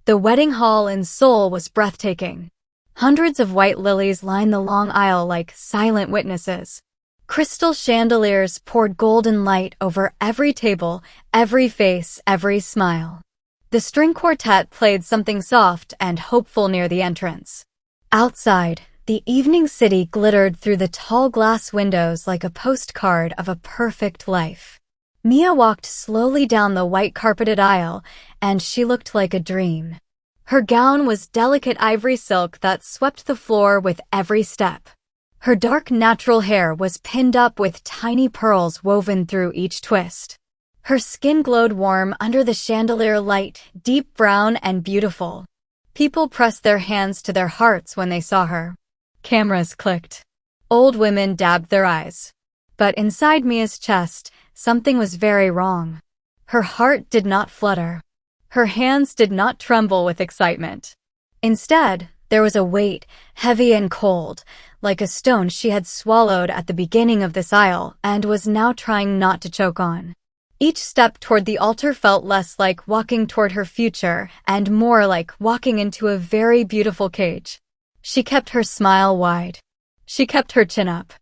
The wedding hall in Seoul was breathtaking. Hundreds of white lilies lined the long aisle like silent witnesses. Crystal chandeliers poured golden light over every table, every face, every smile. The string quartet played something soft and hopeful near the entrance. Outside, the evening city glittered through the tall glass windows like a postcard of a perfect life. Mia walked slowly down the white-carpeted aisle, and she looked like a dream. Her gown was delicate ivory silk that swept the floor with every step. Her dark natural hair was pinned up with tiny pearls woven through each twist. Her skin glowed warm under the chandelier light, deep brown and beautiful. People pressed their hands to their hearts when they saw her. Cameras clicked. Old women dabbed their eyes. But inside Mia's chest, something was very wrong. Her heart did not flutter. Her hands did not tremble with excitement. Instead, there was a weight, heavy and cold, like a stone she had swallowed at the beginning of this aisle and was now trying not to choke on. Each step toward the altar felt less like walking toward her future and more like walking into a very beautiful cage. She kept her smile wide. She kept her chin up.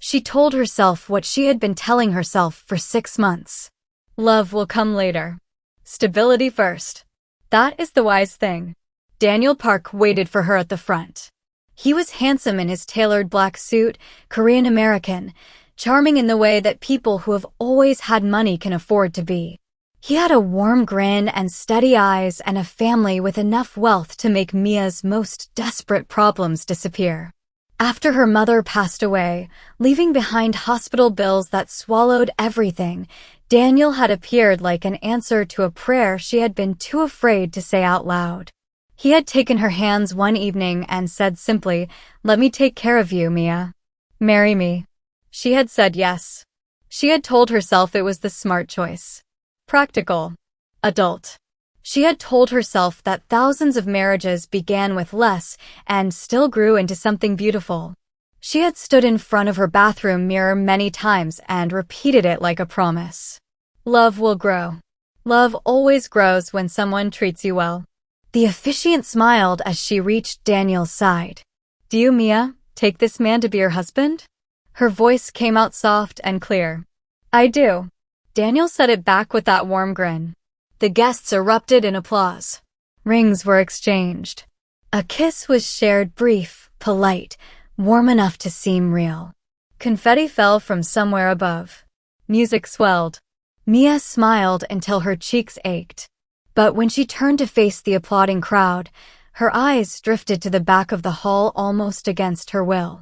She told herself what she had been telling herself for 6 months. Love will come later. Stability first. That is the wise thing. Daniel Park waited for her at the front. He was handsome in his tailored black suit, Korean American, charming in the way that people who have always had money can afford to be. He had a warm grin and steady eyes and a family with enough wealth to make Mia's most desperate problems disappear. After her mother passed away, leaving behind hospital bills that swallowed everything, Daniel had appeared like an answer to a prayer she had been too afraid to say out loud. He had taken her hands one evening and said simply, "Let me take care of you, Mia. Marry me." She had said yes. She had told herself it was the smart choice. Practical. Adult. She had told herself that thousands of marriages began with less and still grew into something beautiful. She had stood in front of her bathroom mirror many times and repeated it like a promise. Love will grow. Love always grows when someone treats you well. The officiant smiled as she reached Daniel's side. "Do you, Mia, take this man to be your husband?" Her voice came out soft and clear. "I do." Daniel said it back with that warm grin. The guests erupted in applause. Rings were exchanged. A kiss was shared, brief, polite, warm enough to seem real. Confetti fell from somewhere above. Music swelled. Mia smiled until her cheeks ached. But when she turned to face the applauding crowd, her eyes drifted to the back of the hall almost against her will.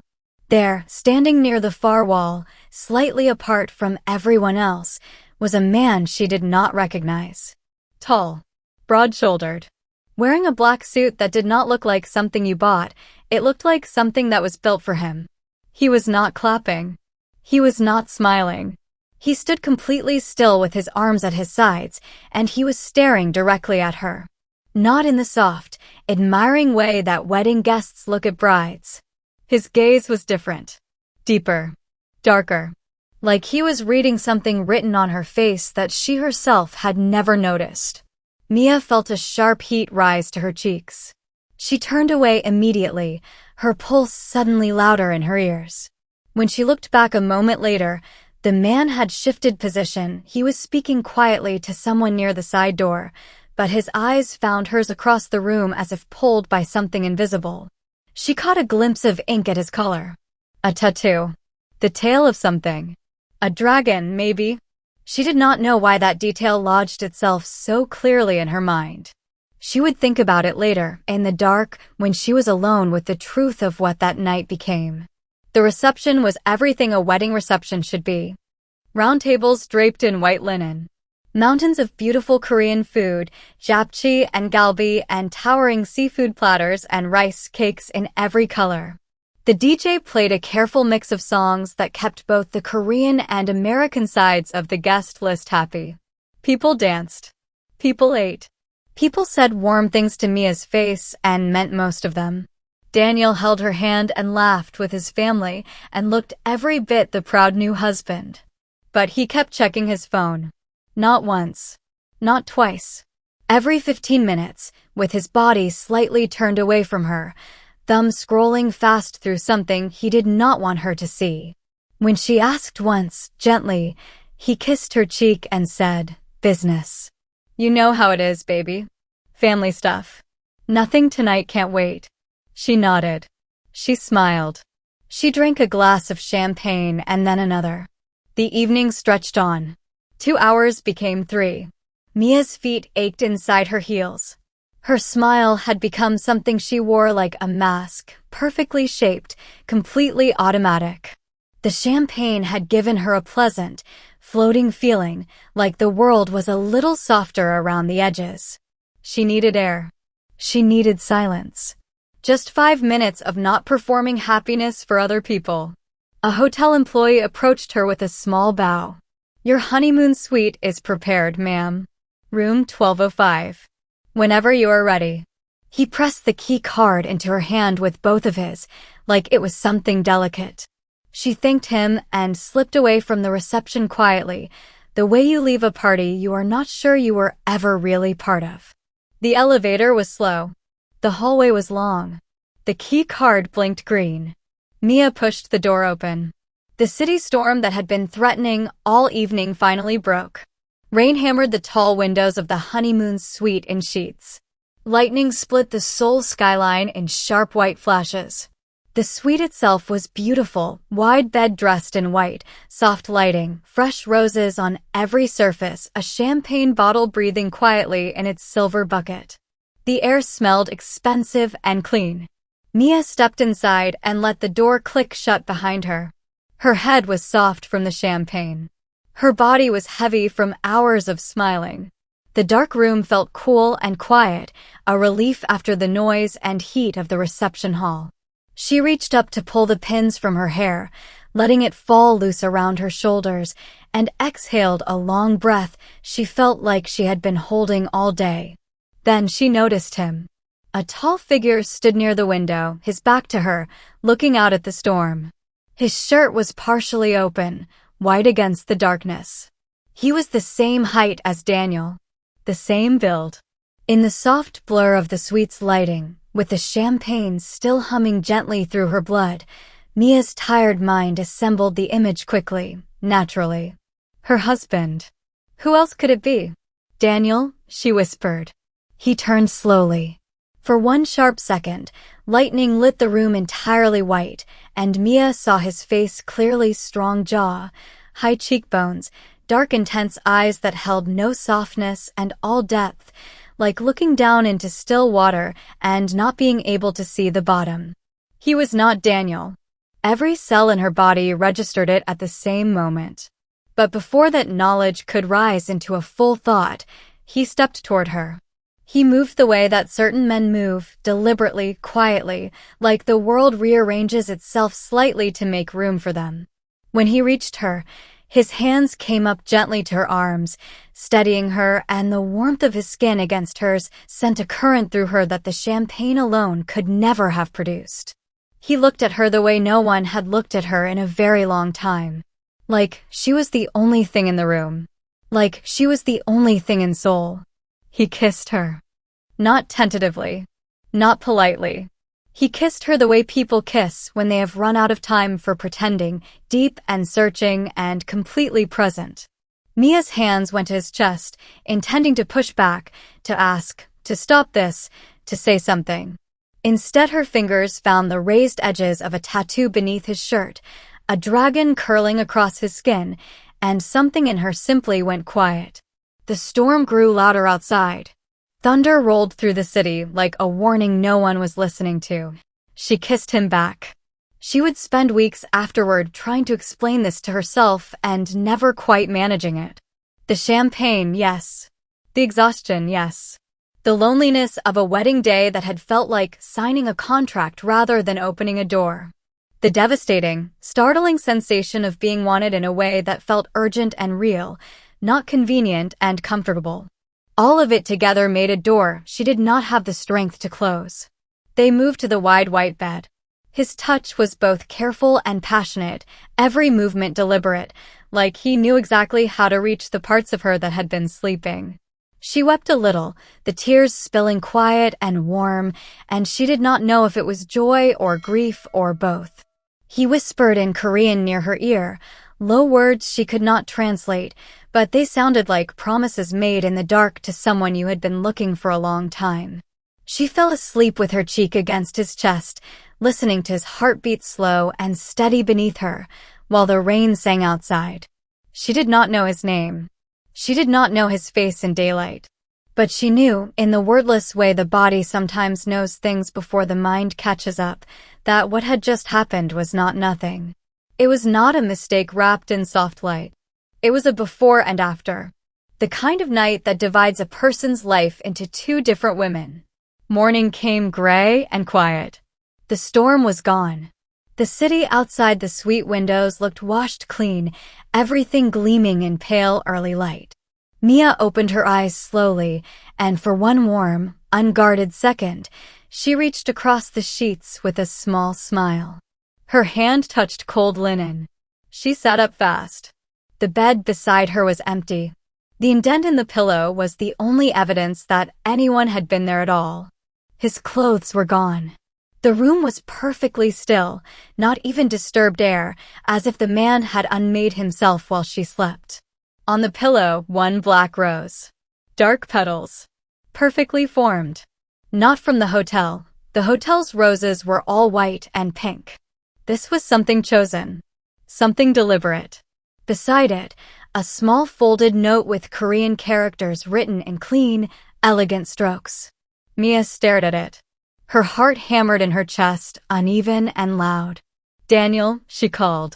There, standing near the far wall, slightly apart from everyone else, was a man she did not recognize. Tall, broad-shouldered, wearing a black suit that did not look like something you bought, it looked like something that was built for him. He was not clapping. He was not smiling. He stood completely still with his arms at his sides, and he was staring directly at her. Not in the soft, admiring way that wedding guests look at brides. His gaze was different. Deeper. Darker. Like he was reading something written on her face that she herself had never noticed. Mia felt a sharp heat rise to her cheeks. She turned away immediately, her pulse suddenly louder in her ears. When she looked back a moment later, the man had shifted position. He was speaking quietly to someone near the side door, but his eyes found hers across the room as if pulled by something invisible. She caught a glimpse of ink at his collar. A tattoo. The tail of something. A dragon, maybe. She did not know why that detail lodged itself so clearly in her mind. She would think about it later, in the dark, when she was alone with the truth of what that night became. The reception was everything a wedding reception should be. Round tables draped in white linen. Mountains of beautiful Korean food, japchae and galbi, and towering seafood platters and rice cakes in every color. The DJ played a careful mix of songs that kept both the Korean and American sides of the guest list happy. People danced. People ate. People said warm things to Mia's face and meant most of them. Daniel held her hand and laughed with his family and looked every bit the proud new husband. But he kept checking his phone. Not once. Not twice. Every 15 minutes, with his body slightly turned away from her, thumb scrolling fast through something he did not want her to see. When she asked once, gently, he kissed her cheek and said, "Business. You know how it is, baby. Family stuff. Nothing tonight, can't wait." She nodded. She smiled. She drank a glass of champagne and then another. The evening stretched on. 2 hours became 3. Mia's feet ached inside her heels. Her smile had become something she wore like a mask, perfectly shaped, completely automatic. The champagne had given her a pleasant, floating feeling, like the world was a little softer around the edges. She needed air. She needed silence. Just 5 minutes of not performing happiness for other people. A hotel employee approached her with a small bow. "Your honeymoon suite is prepared, ma'am. Room 1205. Whenever you are ready." He pressed the key card into her hand with both of his, like it was something delicate. She thanked him and slipped away from the reception quietly, the way you leave a party you are not sure you were ever really part of. The elevator was slow. The hallway was long. The key card blinked green. Mia pushed the door open. The city storm that had been threatening all evening finally broke. Rain hammered the tall windows of the honeymoon suite in sheets. Lightning split the Seoul skyline in sharp white flashes. The suite itself was beautiful, wide bed dressed in white, soft lighting, fresh roses on every surface, a champagne bottle breathing quietly in its silver bucket. The air smelled expensive and clean. Mia stepped inside and let the door click shut behind her. Her head was soft from the champagne. Her body was heavy from hours of smiling. The dark room felt cool and quiet, a relief after the noise and heat of the reception hall. She reached up to pull the pins from her hair, letting it fall loose around her shoulders, and exhaled a long breath she felt like she had been holding all day. Then she noticed him. A tall figure stood near the window, his back to her, looking out at the storm. His shirt was partially open, white against the darkness. He was the same height as Daniel, the same build. In the soft blur of the suite's lighting, with the champagne still humming gently through her blood, Mia's tired mind assembled the image quickly, naturally. Her husband. Who else could it be? "Daniel," she whispered. He turned slowly. For one sharp second, lightning lit the room entirely white, and Mia saw his face clearly, strong jaw, high cheekbones, dark intense eyes that held no softness and all depth, like looking down into still water and not being able to see the bottom. He was not Daniel. Every cell in her body registered it at the same moment. But before that knowledge could rise into a full thought, he stepped toward her. He moved the way that certain men move, deliberately, quietly, like the world rearranges itself slightly to make room for them. When he reached her, his hands came up gently to her arms, steadying her, and the warmth of his skin against hers sent a current through her that the champagne alone could never have produced. He looked at her the way no one had looked at her in a very long time. Like she was the only thing in the room. Like she was the only thing in Seoul. He kissed her. Not tentatively. Not politely. He kissed her the way people kiss when they have run out of time for pretending, deep and searching and completely present. Mia's hands went to his chest, intending to push back, to ask, to stop this, to say something. Instead, her fingers found the raised edges of a tattoo beneath his shirt, a dragon curling across his skin, and something in her simply went quiet. The storm grew louder outside. Thunder rolled through the city like a warning no one was listening to. She kissed him back. She would spend weeks afterward trying to explain this to herself and never quite managing it. The champagne, yes. The exhaustion, yes. The loneliness of a wedding day that had felt like signing a contract rather than opening a door. The devastating, startling sensation of being wanted in a way that felt urgent and real, not convenient and comfortable. All of it together made a door she did not have the strength to close. They moved to the wide white bed. His touch was both careful and passionate, every movement deliberate, like he knew exactly how to reach the parts of her that had been sleeping. She wept a little, the tears spilling quiet and warm, and she did not know if it was joy or grief or both. He whispered in Korean near her ear, low words she could not translate, but they sounded like promises made in the dark to someone you had been looking for a long time. She fell asleep with her cheek against his chest, listening to his heartbeat slow and steady beneath her, while the rain sang outside. She did not know his name. She did not know his face in daylight. But she knew, in the wordless way the body sometimes knows things before the mind catches up, that what had just happened was not nothing. It was not a mistake wrapped in soft light. It was a before and after. The kind of night that divides a person's life into two different women. Morning came gray and quiet. The storm was gone. The city outside the suite windows looked washed clean, everything gleaming in pale early light. Mia opened her eyes slowly, and for one warm, unguarded second, she reached across the sheets with a small smile. Her hand touched cold linen. She sat up fast. The bed beside her was empty. The indent in the pillow was the only evidence that anyone had been there at all. His clothes were gone. The room was perfectly still, not even disturbed air, as if the man had unmade himself while she slept. On the pillow, one black rose. Dark petals. Perfectly formed. Not from the hotel. The hotel's roses were all white and pink. This was something chosen. Something deliberate. Beside it, a small folded note with Korean characters written in clean, elegant strokes. Mia stared at it. Her heart hammered in her chest, uneven and loud. "Daniel," she called.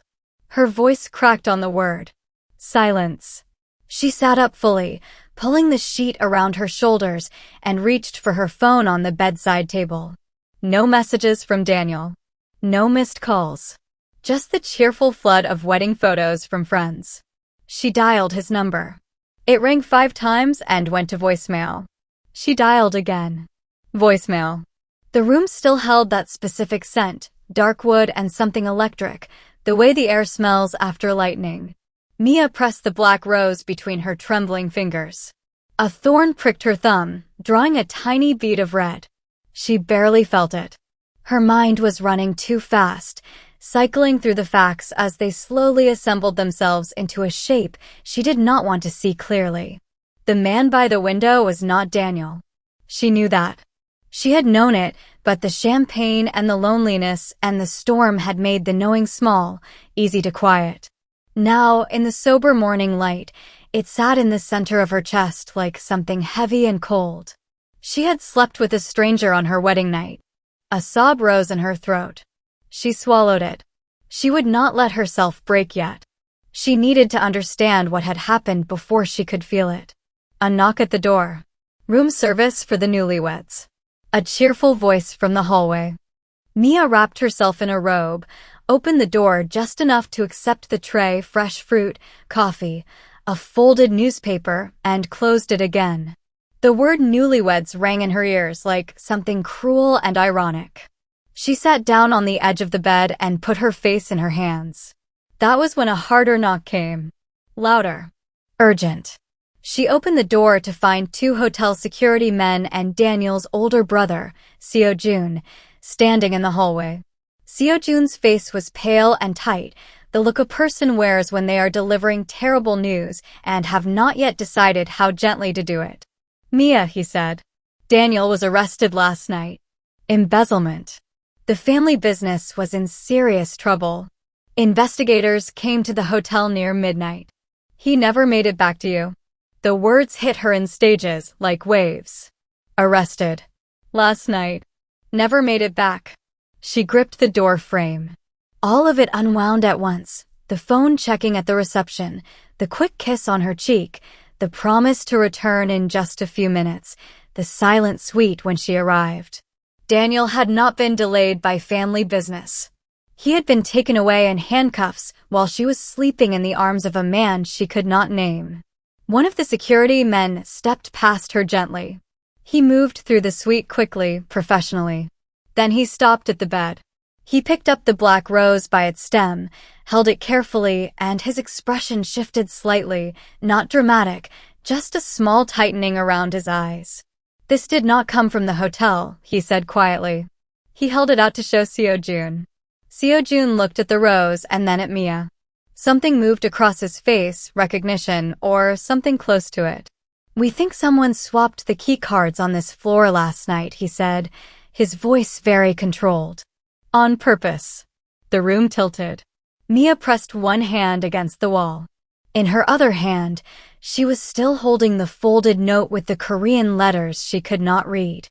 Her voice cracked on the word. Silence. She sat up fully, pulling the sheet around her shoulders, and reached for her phone on the bedside table. No messages from Daniel. No missed calls. Just the cheerful flood of wedding photos from friends. She dialed his number. It rang 5 times and went to voicemail. She dialed again. Voicemail. The room still held that specific scent, dark wood and something electric, the way the air smells after lightning. Mia pressed the black rose between her trembling fingers. A thorn pricked her thumb, drawing a tiny bead of red. She barely felt it. Her mind was running too fast, cycling through the facts as they slowly assembled themselves into a shape she did not want to see clearly. The man by the window was not Daniel. She knew that. She had known it, but the champagne and the loneliness and the storm had made the knowing small, easy to quiet. Now, in the sober morning light, it sat in the center of her chest like something heavy and cold. She had slept with a stranger on her wedding night. A sob rose in her throat. She swallowed it. She would not let herself break yet. She needed to understand what had happened before she could feel it. A knock at the door. Room service for the newlyweds. A cheerful voice from the hallway. Mia wrapped herself in a robe, opened the door just enough to accept the tray, fresh fruit, coffee, a folded newspaper, and closed it again. The word newlyweds rang in her ears like something cruel and ironic. She sat down on the edge of the bed and put her face in her hands. That was when a harder knock came. Louder. Urgent. She opened the door to find 2 hotel security men and Daniel's older brother, Seo-jun, standing in the hallway. Seo-jun's face was pale and tight, the look a person wears when they are delivering terrible news and have not yet decided how gently to do it. "Mia," he said. "Daniel was arrested last night. Embezzlement. The family business was in serious trouble. Investigators came to the hotel near midnight. He never made it back to you." The words hit her in stages, like waves. Arrested. Last night. Never made it back. She gripped the door frame. All of it unwound at once. The phone checking at the reception, the quick kiss on her cheek, the promise to return in just a few minutes, the silent suite when she arrived. Daniel had not been delayed by family business. He had been taken away in handcuffs while she was sleeping in the arms of a man she could not name. One of the security men stepped past her gently. He moved through the suite quickly, professionally. Then he stopped at the bed. He picked up the black rose by its stem, held it carefully, and his expression shifted slightly, not dramatic, just a small tightening around his eyes. "This did not come from the hotel," he said quietly. He held it out to show Seo-jun. Seo-jun looked at the rose and then at Mia. Something moved across his face, recognition, or something close to it. "We think someone swapped the key cards on this floor last night," he said, his voice very controlled. "On purpose." The room tilted. Mia pressed one hand against the wall. In her other hand, she was still holding the folded note with the Korean letters she could not read.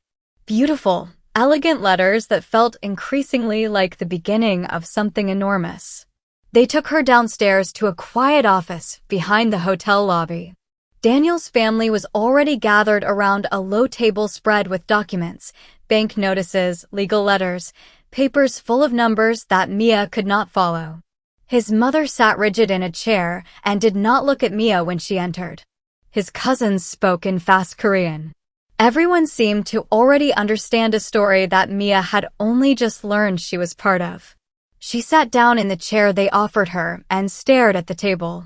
Beautiful, elegant letters that felt increasingly like the beginning of something enormous. They took her downstairs to a quiet office behind the hotel lobby. Daniel's family was already gathered around a low table spread with documents, bank notices, legal letters, papers full of numbers that Mia could not follow. His mother sat rigid in a chair and did not look at Mia when she entered. His cousins spoke in fast Korean. Everyone seemed to already understand a story that Mia had only just learned she was part of. She sat down in the chair they offered her and stared at the table.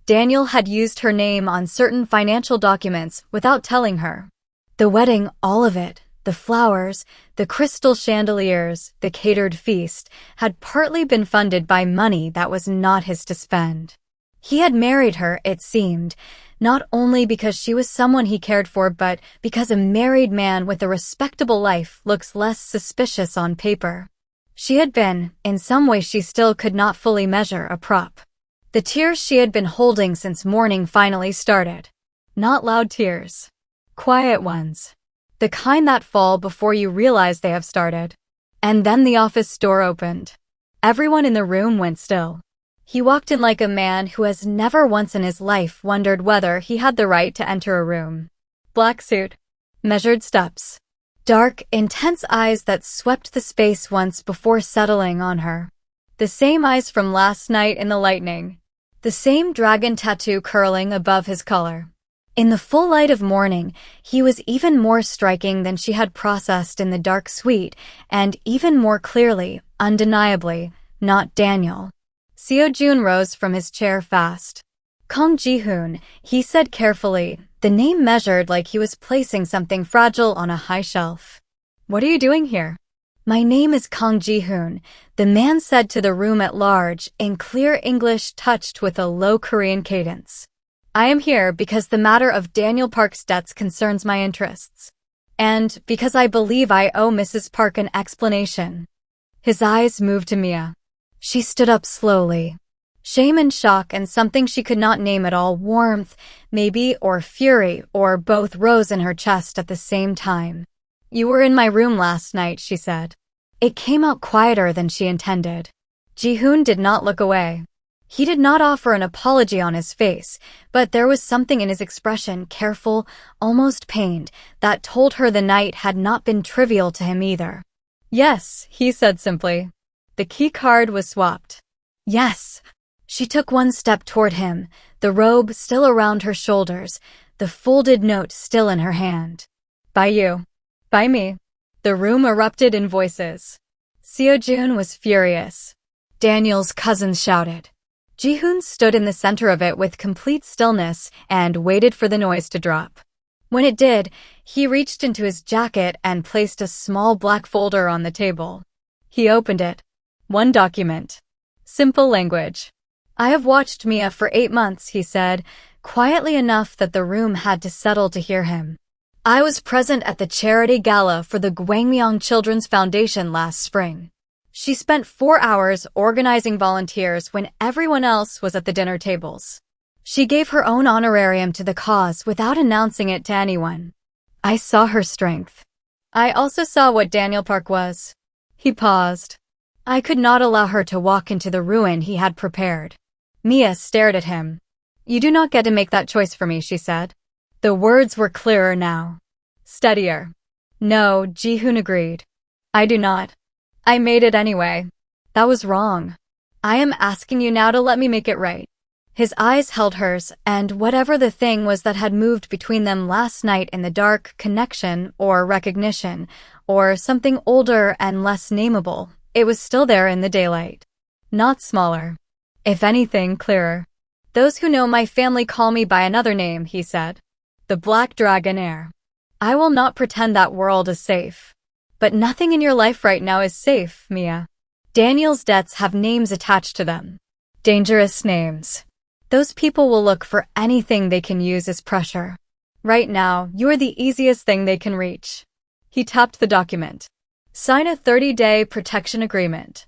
Daniel had used her name on certain financial documents without telling her. The wedding, all of it, the flowers, the crystal chandeliers, the catered feast, had partly been funded by money that was not his to spend. He had married her, it seemed, not only because she was someone he cared for, but because a married man with a respectable life looks less suspicious on paper. She had been, in some way she still could not fully measure, a prop. The tears she had been holding since morning finally started. Not loud tears. Quiet ones. The kind that fall before you realize they have started. And then the office door opened. Everyone in the room went still. He walked in like a man who has never once in his life wondered whether he had the right to enter a room. Black suit. Measured steps. Dark, intense eyes that swept the space once before settling on her. The same eyes from last night in the lightning. The same dragon tattoo curling above his collar. In the full light of morning, he was even more striking than she had processed in the dark suite, and even more clearly, undeniably, not Daniel. Seo-jun rose from his chair fast. "Kang Ji-hoon," he said carefully, the name measured like he was placing something fragile on a high shelf. "What are you doing here?" "My name is Kang Ji-hoon," the man said to the room at large in clear English touched with a low Korean cadence. "I am here because the matter of Daniel Park's debts concerns my interests. And because I believe I owe Mrs. Park an explanation." His eyes moved to Mia. She stood up slowly. Shame and shock and something she could not name at all, warmth, maybe, or fury, or both rose in her chest at the same time. "You were in my room last night," she said. It came out quieter than she intended. Ji-hoon did not look away. He did not offer an apology on his face, but there was something in his expression, careful, almost pained, that told her the night had not been trivial to him either. "Yes," he said simply. The key card was swapped. "Yes." She took one step toward him, the robe still around her shoulders, the folded note still in her hand. "By you. By me." The room erupted in voices. Seo-jun was furious. Daniel's cousins shouted. Ji-hoon stood in the center of it with complete stillness and waited for the noise to drop. When it did, he reached into his jacket and placed a small black folder on the table. He opened it. One document. Simple language. "I have watched Mia for 8 months," he said, quietly enough that the room had to settle to hear him. "I was present at the charity gala for the Gwangmyeong Children's Foundation last spring. She spent 4 hours organizing volunteers when everyone else was at the dinner tables. She gave her own honorarium to the cause without announcing it to anyone. I saw her strength. I also saw what Daniel Park was." He paused. "I could not allow her to walk into the ruin he had prepared." Mia stared at him. "You do not get to make that choice for me," she said. The words were clearer now. Steadier. "No," Ji-hoon agreed. "I do not. I made it anyway. That was wrong. I am asking you now to let me make it right." His eyes held hers, and whatever the thing was that had moved between them last night in the dark, connection or recognition, or something older and less nameable, it was still there in the daylight. Not smaller. If anything, clearer. "Those who know my family call me by another name," he said. the black dragon heir. I will not pretend that world is safe. But nothing in your life right now is safe, Mia. Daniel's debts have names attached to them. Dangerous names. Those people will look for anything they can use as pressure. Right now, you are the easiest thing they can reach. He tapped the document. Sign a 30-day protection agreement.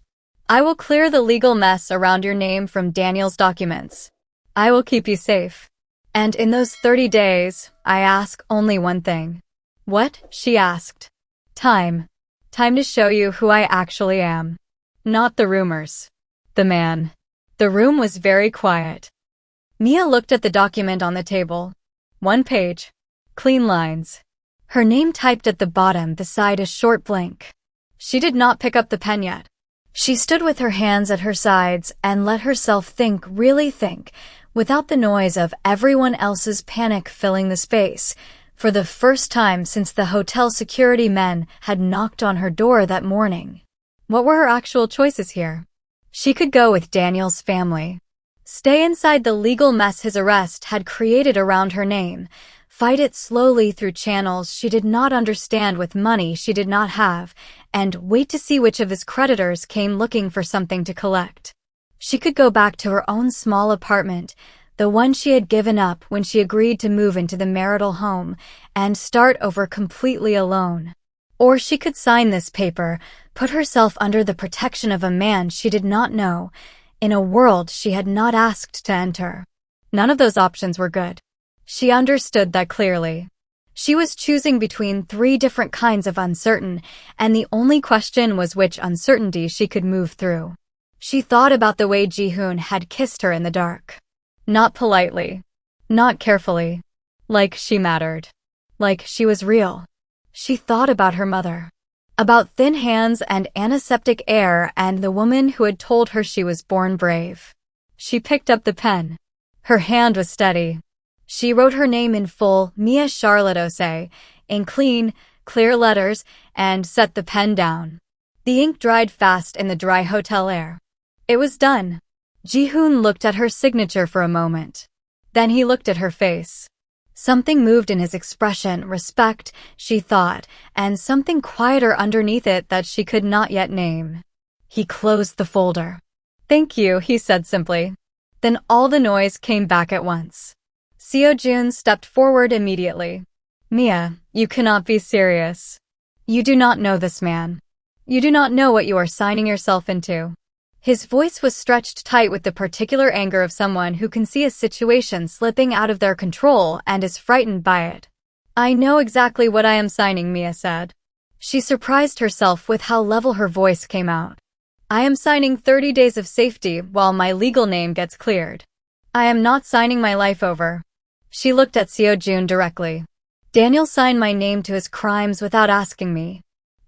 I will clear the legal mess around your name from Daniel's documents. I will keep you safe. And in those 30 days, I ask only one thing. What? She asked. Time. Time to show you who I actually am. Not the rumors. The man. The room was very quiet. Mia looked at the document on the table. One page. Clean lines. Her name typed at the bottom beside a short blank. She did not pick up the pen yet. She stood with her hands at her sides and let herself think, really think, without the noise of everyone else's panic filling the space, for the first time since the hotel security men had knocked on her door that morning. What were her actual choices here? She could go with Daniel's family. Stay inside the legal mess his arrest had created around her name, fight it slowly through channels she did not understand with money she did not have, and wait to see which of his creditors came looking for something to collect. She could go back to her own small apartment, the one she had given up when she agreed to move into the marital home, and start over completely alone. Or she could sign this paper, put herself under the protection of a man she did not know, in a world she had not asked to enter. None of those options were good. She understood that clearly. She was choosing between 3 different kinds of uncertain, and the only question was which uncertainty she could move through. She thought about the way Ji-hoon had kissed her in the dark. Not politely. Not carefully. Like she mattered. Like she was real. She thought about her mother. About thin hands and antiseptic air and the woman who had told her she was born brave. She picked up the pen. Her hand was steady. She wrote her name in full, Mia Charlotte Osei, in clean, clear letters, and set the pen down. The ink dried fast in the dry hotel air. It was done. Ji-hoon looked at her signature for a moment. Then he looked at her face. Something moved in his expression, respect, she thought, and something quieter underneath it that she could not yet name. He closed the folder. Thank you, he said simply. Then all the noise came back at once. Seo-jun stepped forward immediately. Mia, you cannot be serious. You do not know this man. You do not know what you are signing yourself into. His voice was stretched tight with the particular anger of someone who can see a situation slipping out of their control and is frightened by it. I know exactly what I am signing, Mia said. She surprised herself with how level her voice came out. I am signing 30 days of safety while my legal name gets cleared. I am not signing my life over. She looked at Seo-jun directly. Daniel signed my name to his crimes without asking me.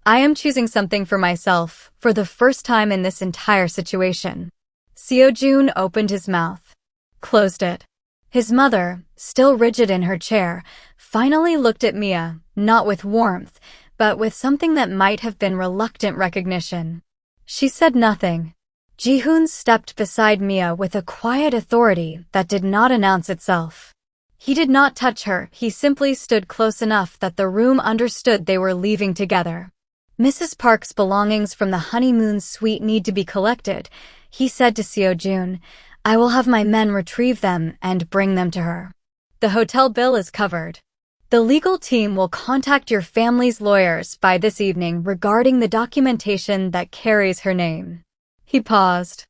I am choosing something for myself, for the first time in this entire situation. Seo-jun opened his mouth. Closed it. His mother, still rigid in her chair, finally looked at Mia, not with warmth, but with something that might have been reluctant recognition. She said nothing. Ji-hoon stepped beside Mia with a quiet authority that did not announce itself. He did not touch her, he simply stood close enough that the room understood they were leaving together. Mrs. Park's belongings from the honeymoon suite need to be collected, he said to Seo-jun. I will have my men retrieve them and bring them to her. The hotel bill is covered. The legal team will contact your family's lawyers by this evening regarding the documentation that carries her name. He paused.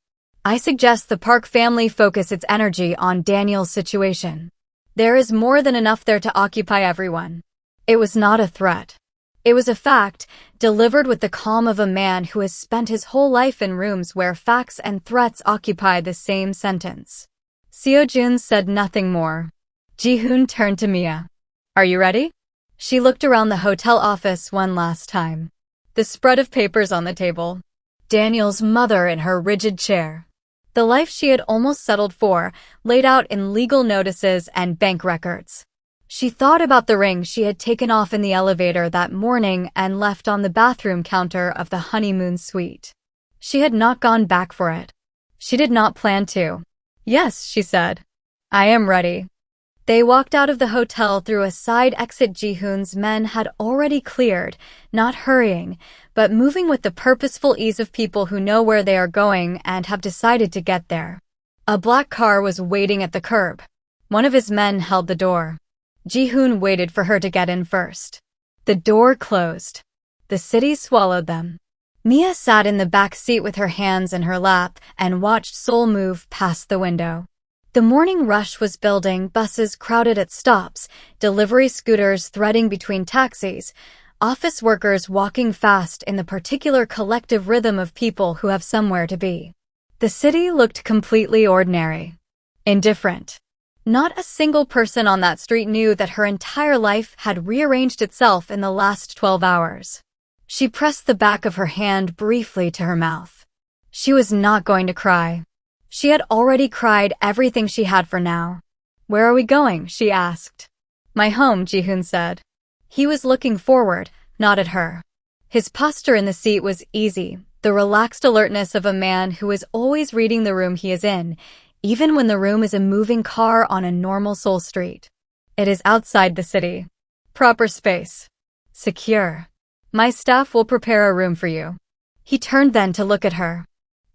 I suggest the Park family focus its energy on Daniel's situation. There is more than enough there to occupy everyone. It was not a threat. It was a fact, delivered with the calm of a man who has spent his whole life in rooms where facts and threats occupy the same sentence. Seo-jun said nothing more. Ji-hoon turned to Mia. Are you ready? She looked around the hotel office one last time. The spread of papers on the table. Daniel's mother in her rigid chair. The life she had almost settled for, laid out in legal notices and bank records. She thought about the ring she had taken off in the elevator that morning and left on the bathroom counter of the honeymoon suite. She had not gone back for it. She did not plan to. Yes, she said. I am ready. They walked out of the hotel through a side exit Ji-hoon's men had already cleared, not hurrying, but moving with the purposeful ease of people who know where they are going and have decided to get there. A black car was waiting at the curb. One of his men held the door. Ji-hoon waited for her to get in first. The door closed. The city swallowed them. Mia sat in the back seat with her hands in her lap and watched Seoul move past the window. The morning rush was building, buses crowded at stops, delivery scooters threading between taxis, office workers walking fast in the particular collective rhythm of people who have somewhere to be. The city looked completely ordinary. Indifferent. Not a single person on that street knew that her entire life had rearranged itself in the last 12 hours. She pressed the back of her hand briefly to her mouth. She was not going to cry. She had already cried everything she had for now. "Where are we going?" she asked. "My home," Ji-hoon said. He was looking forward, not at her. His posture in the seat was easy, the relaxed alertness of a man who is always reading the room he is in, even when the room is a moving car on a normal Seoul street. "It is outside the city. Proper space. Secure. My staff will prepare a room for you." He turned then to look at her.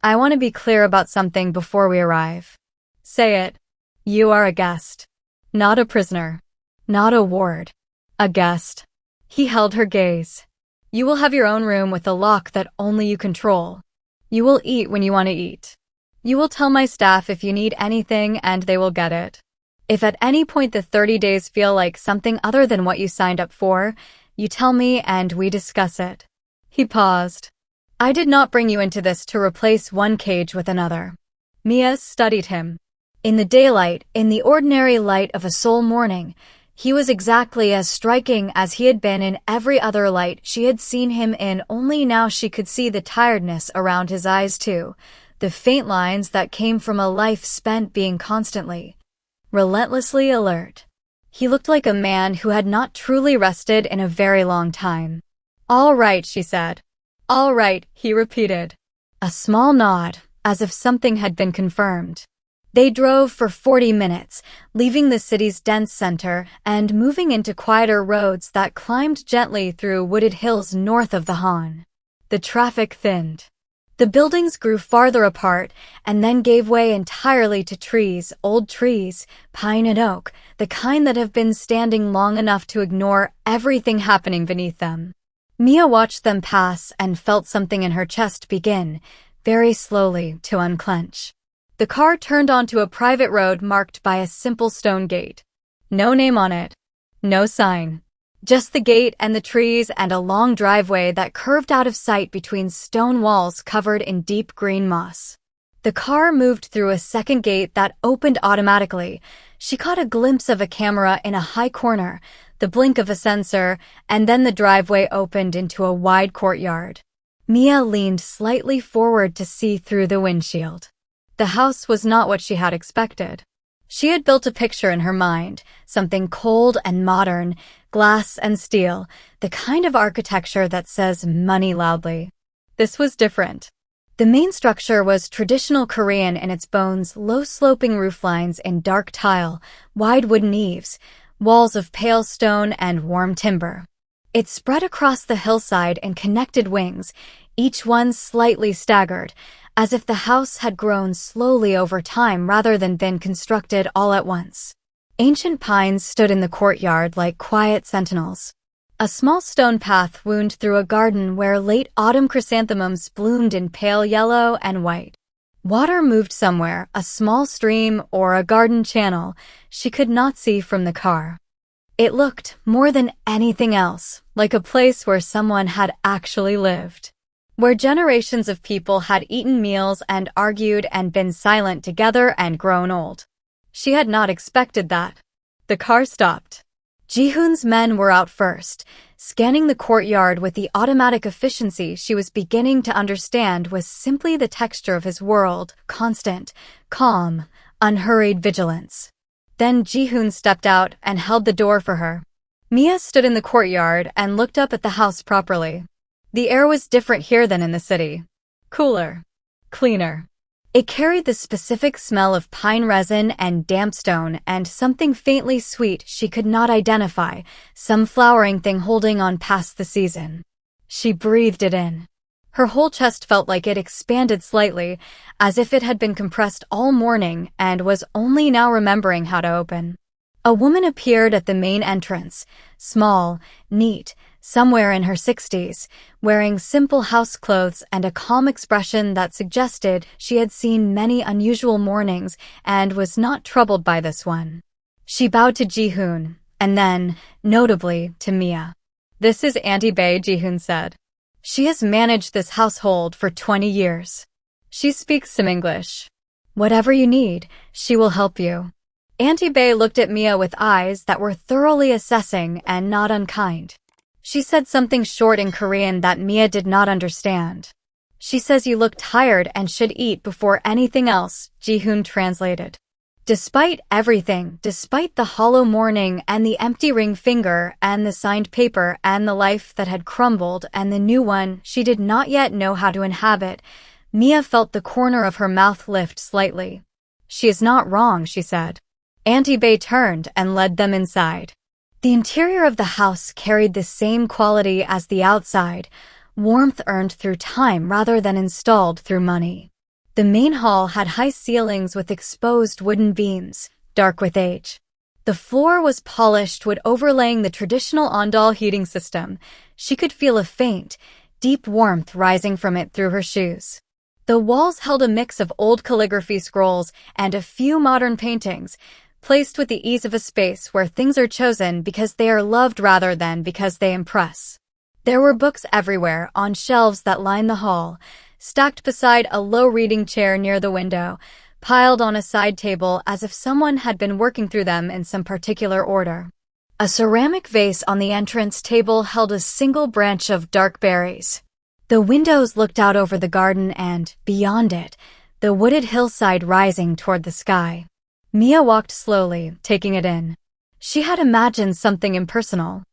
"I want to be clear about something before we arrive." "Say it." "You are a guest. Not a prisoner. Not a ward. A guest." He held her gaze. "You will have your own room with a lock that only you control. You will eat when you want to eat. You will tell my staff if you need anything and they will get it. If at any point the 30 days feel like something other than what you signed up for, you tell me and we discuss it." He paused. "I did not bring you into this to replace one cage with another." Mia studied him. In the daylight, in the ordinary light of a Seoul morning, he was exactly as striking as he had been in every other light she had seen him in, only now she could see the tiredness around his eyes too, the faint lines that came from a life spent being constantly, relentlessly alert. He looked like a man who had not truly rested in a very long time. "All right," she said. "All right," he repeated. A small nod, as if something had been confirmed. They drove for 40 minutes, leaving the city's dense center and moving into quieter roads that climbed gently through wooded hills north of the Han. The traffic thinned. The buildings grew farther apart and then gave way entirely to trees, old trees, pine and oak, the kind that have been standing long enough to ignore everything happening beneath them. Mia watched them pass and felt something in her chest begin, very slowly, to unclench. The car turned onto a private road marked by a simple stone gate. No name on it. No sign. Just the gate and the trees and a long driveway that curved out of sight between stone walls covered in deep green moss. The car moved through a second gate that opened automatically. She caught a glimpse of a camera in a high corner, the blink of a sensor, and then the driveway opened into a wide courtyard. Mia leaned slightly forward to see through the windshield. The house was not what she had expected. She had built a picture in her mind, something cold and modern, glass and steel, the kind of architecture that says money loudly. This was different. The main structure was traditional Korean in its bones, low-sloping rooflines in dark tile, wide wooden eaves, walls of pale stone and warm timber. It spread across the hillside in connected wings, each one slightly staggered, as if the house had grown slowly over time rather than been constructed all at once. Ancient pines stood in the courtyard like quiet sentinels. A small stone path wound through a garden where late autumn chrysanthemums bloomed in pale yellow and white. Water moved somewhere, a small stream or a garden channel she could not see from the car. It looked, more than anything else, like a place where someone had actually lived. Where generations of people had eaten meals and argued and been silent together and grown old. She had not expected that. The car stopped. Ji-hoon's men were out first, scanning the courtyard with the automatic efficiency she was beginning to understand was simply the texture of his world, constant, calm, unhurried vigilance. Then Ji-hoon stepped out and held the door for her. Mia stood in the courtyard and looked up at the house properly. The air was different here than in the city. Cooler. Cleaner. It carried the specific smell of pine resin and damp stone and something faintly sweet she could not identify, some flowering thing holding on past the season. She breathed it in. Her whole chest felt like it expanded slightly, as if it had been compressed all morning and was only now remembering how to open. A woman appeared at the main entrance, small, neat, somewhere in her 60s, wearing simple house clothes and a calm expression that suggested she had seen many unusual mornings and was not troubled by this one. She bowed to Ji-hoon, and then, notably, to Mia. "This is Auntie Bae," Ji-hoon said. "She has managed this household for 20 years. She speaks some English. Whatever you need, she will help you." Auntie Bae looked at Mia with eyes that were thoroughly assessing and not unkind. She said something short in Korean that Mia did not understand. "She says you look tired and should eat before anything else," Ji-hoon translated. Despite everything, despite the hollow morning and the empty ring finger and the signed paper and the life that had crumbled and the new one she did not yet know how to inhabit, Mia felt the corner of her mouth lift slightly. "She is not wrong," she said. Auntie Bae turned and led them inside. The interior of the house carried the same quality as the outside, warmth earned through time rather than installed through money. The main hall had high ceilings with exposed wooden beams, dark with age. The floor was polished wood overlaying the traditional Ondal heating system. She could feel a faint, deep warmth rising from it through her shoes. The walls held a mix of old calligraphy scrolls and a few modern paintings, placed with the ease of a space where things are chosen because they are loved rather than because they impress. There were books everywhere on shelves that lined the hall, stacked beside a low reading chair near the window, piled on a side table as if someone had been working through them in some particular order. A ceramic vase on the entrance table held a single branch of dark berries. The windows looked out over the garden and, beyond it, the wooded hillside rising toward the sky. Mia walked slowly, taking it in. She had imagined something impersonal.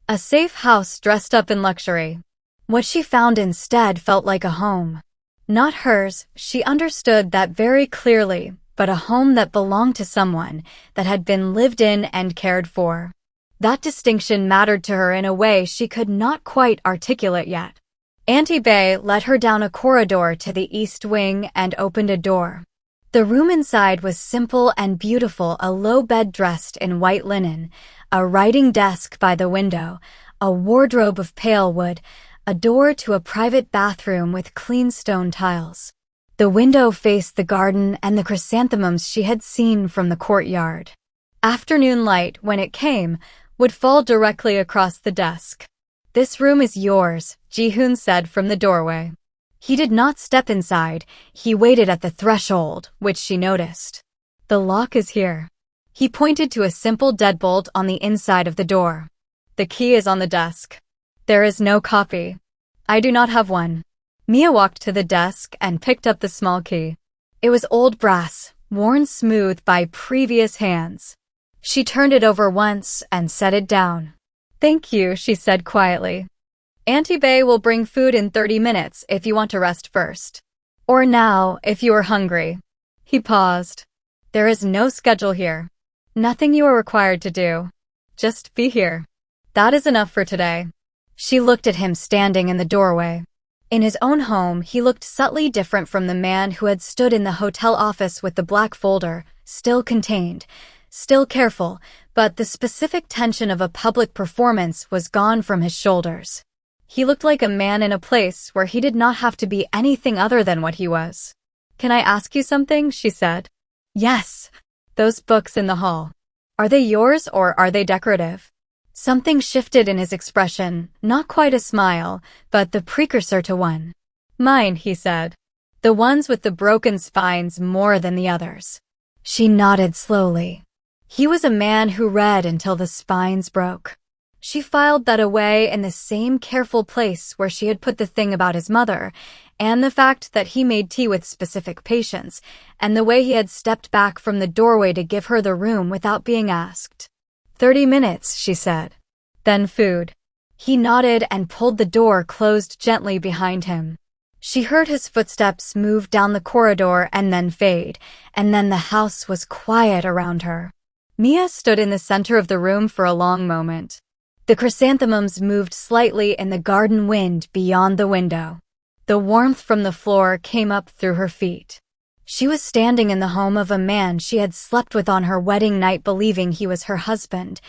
A safe house dressed up in luxury. What she found instead felt like a home. Not hers, she understood that very clearly, but a home that belonged to someone, that had been lived in and cared for. That distinction mattered to her in a way she could not quite articulate yet. Auntie Bae led her down a corridor to the east wing and opened a door. The room inside was simple and beautiful, a low bed dressed in white linen, a writing desk by the window, a wardrobe of pale wood, a door to a private bathroom with clean stone tiles. The window faced the garden and the chrysanthemums she had seen from the courtyard. Afternoon light, when it came, would fall directly across the desk. "This room is yours," Ji-hoon said from the doorway. He did not step inside, he waited at the threshold, which she noticed. "The lock is here." He pointed to a simple deadbolt on the inside of the door. "The key is on the desk. There is no copy. I do not have one." Mia walked to the desk and picked up the small key. It was old brass, worn smooth by previous hands. She turned it over once and set it down. "Thank you," she said quietly. "Auntie Bae will bring food in 30 minutes if you want to rest first. Or now, if you are hungry." He paused. "There is no schedule here. Nothing you are required to do. Just be here. That is enough for today." She looked at him standing in the doorway. In his own home, he looked subtly different from the man who had stood in the hotel office with the black folder, still contained, still careful, but the specific tension of a public performance was gone from his shoulders. He looked like a man in a place where he did not have to be anything other than what he was. "Can I ask you something?" she said. "Yes." "Those books in the hall. Are they yours or are they decorative?" Something shifted in his expression, not quite a smile, but the precursor to one. "Mine," he said. "The ones with the broken spines more than the others." She nodded slowly. He was a man who read until the spines broke. She filed that away in the same careful place where she had put the thing about his mother, and the fact that he made tea with specific patience, and the way he had stepped back from the doorway to give her the room without being asked. 30 minutes, she said. Then food. He nodded and pulled the door closed gently behind him. She heard his footsteps move down the corridor and then fade, and then the house was quiet around her. Mia stood in the center of the room for a long moment. The chrysanthemums moved slightly in the garden wind beyond the window. The warmth from the floor came up through her feet. She was standing in the home of a man she had slept with on her wedding night, believing he was her husband,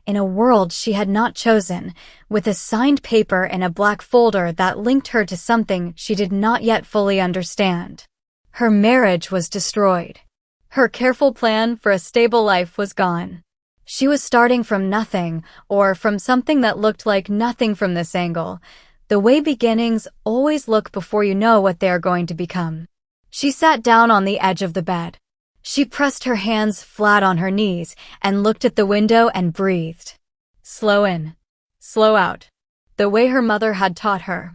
in a world she had not chosen, with a signed paper in a black folder that linked her to something she did not yet fully understand. Her marriage was destroyed. Her careful plan for a stable life was gone. She was starting from nothing, or from something that looked like nothing from this angle, the way beginnings always look before you know what they are going to become. She sat down on the edge of the bed. She pressed her hands flat on her knees and looked at the window and breathed. Slow in, slow out. The way her mother had taught her.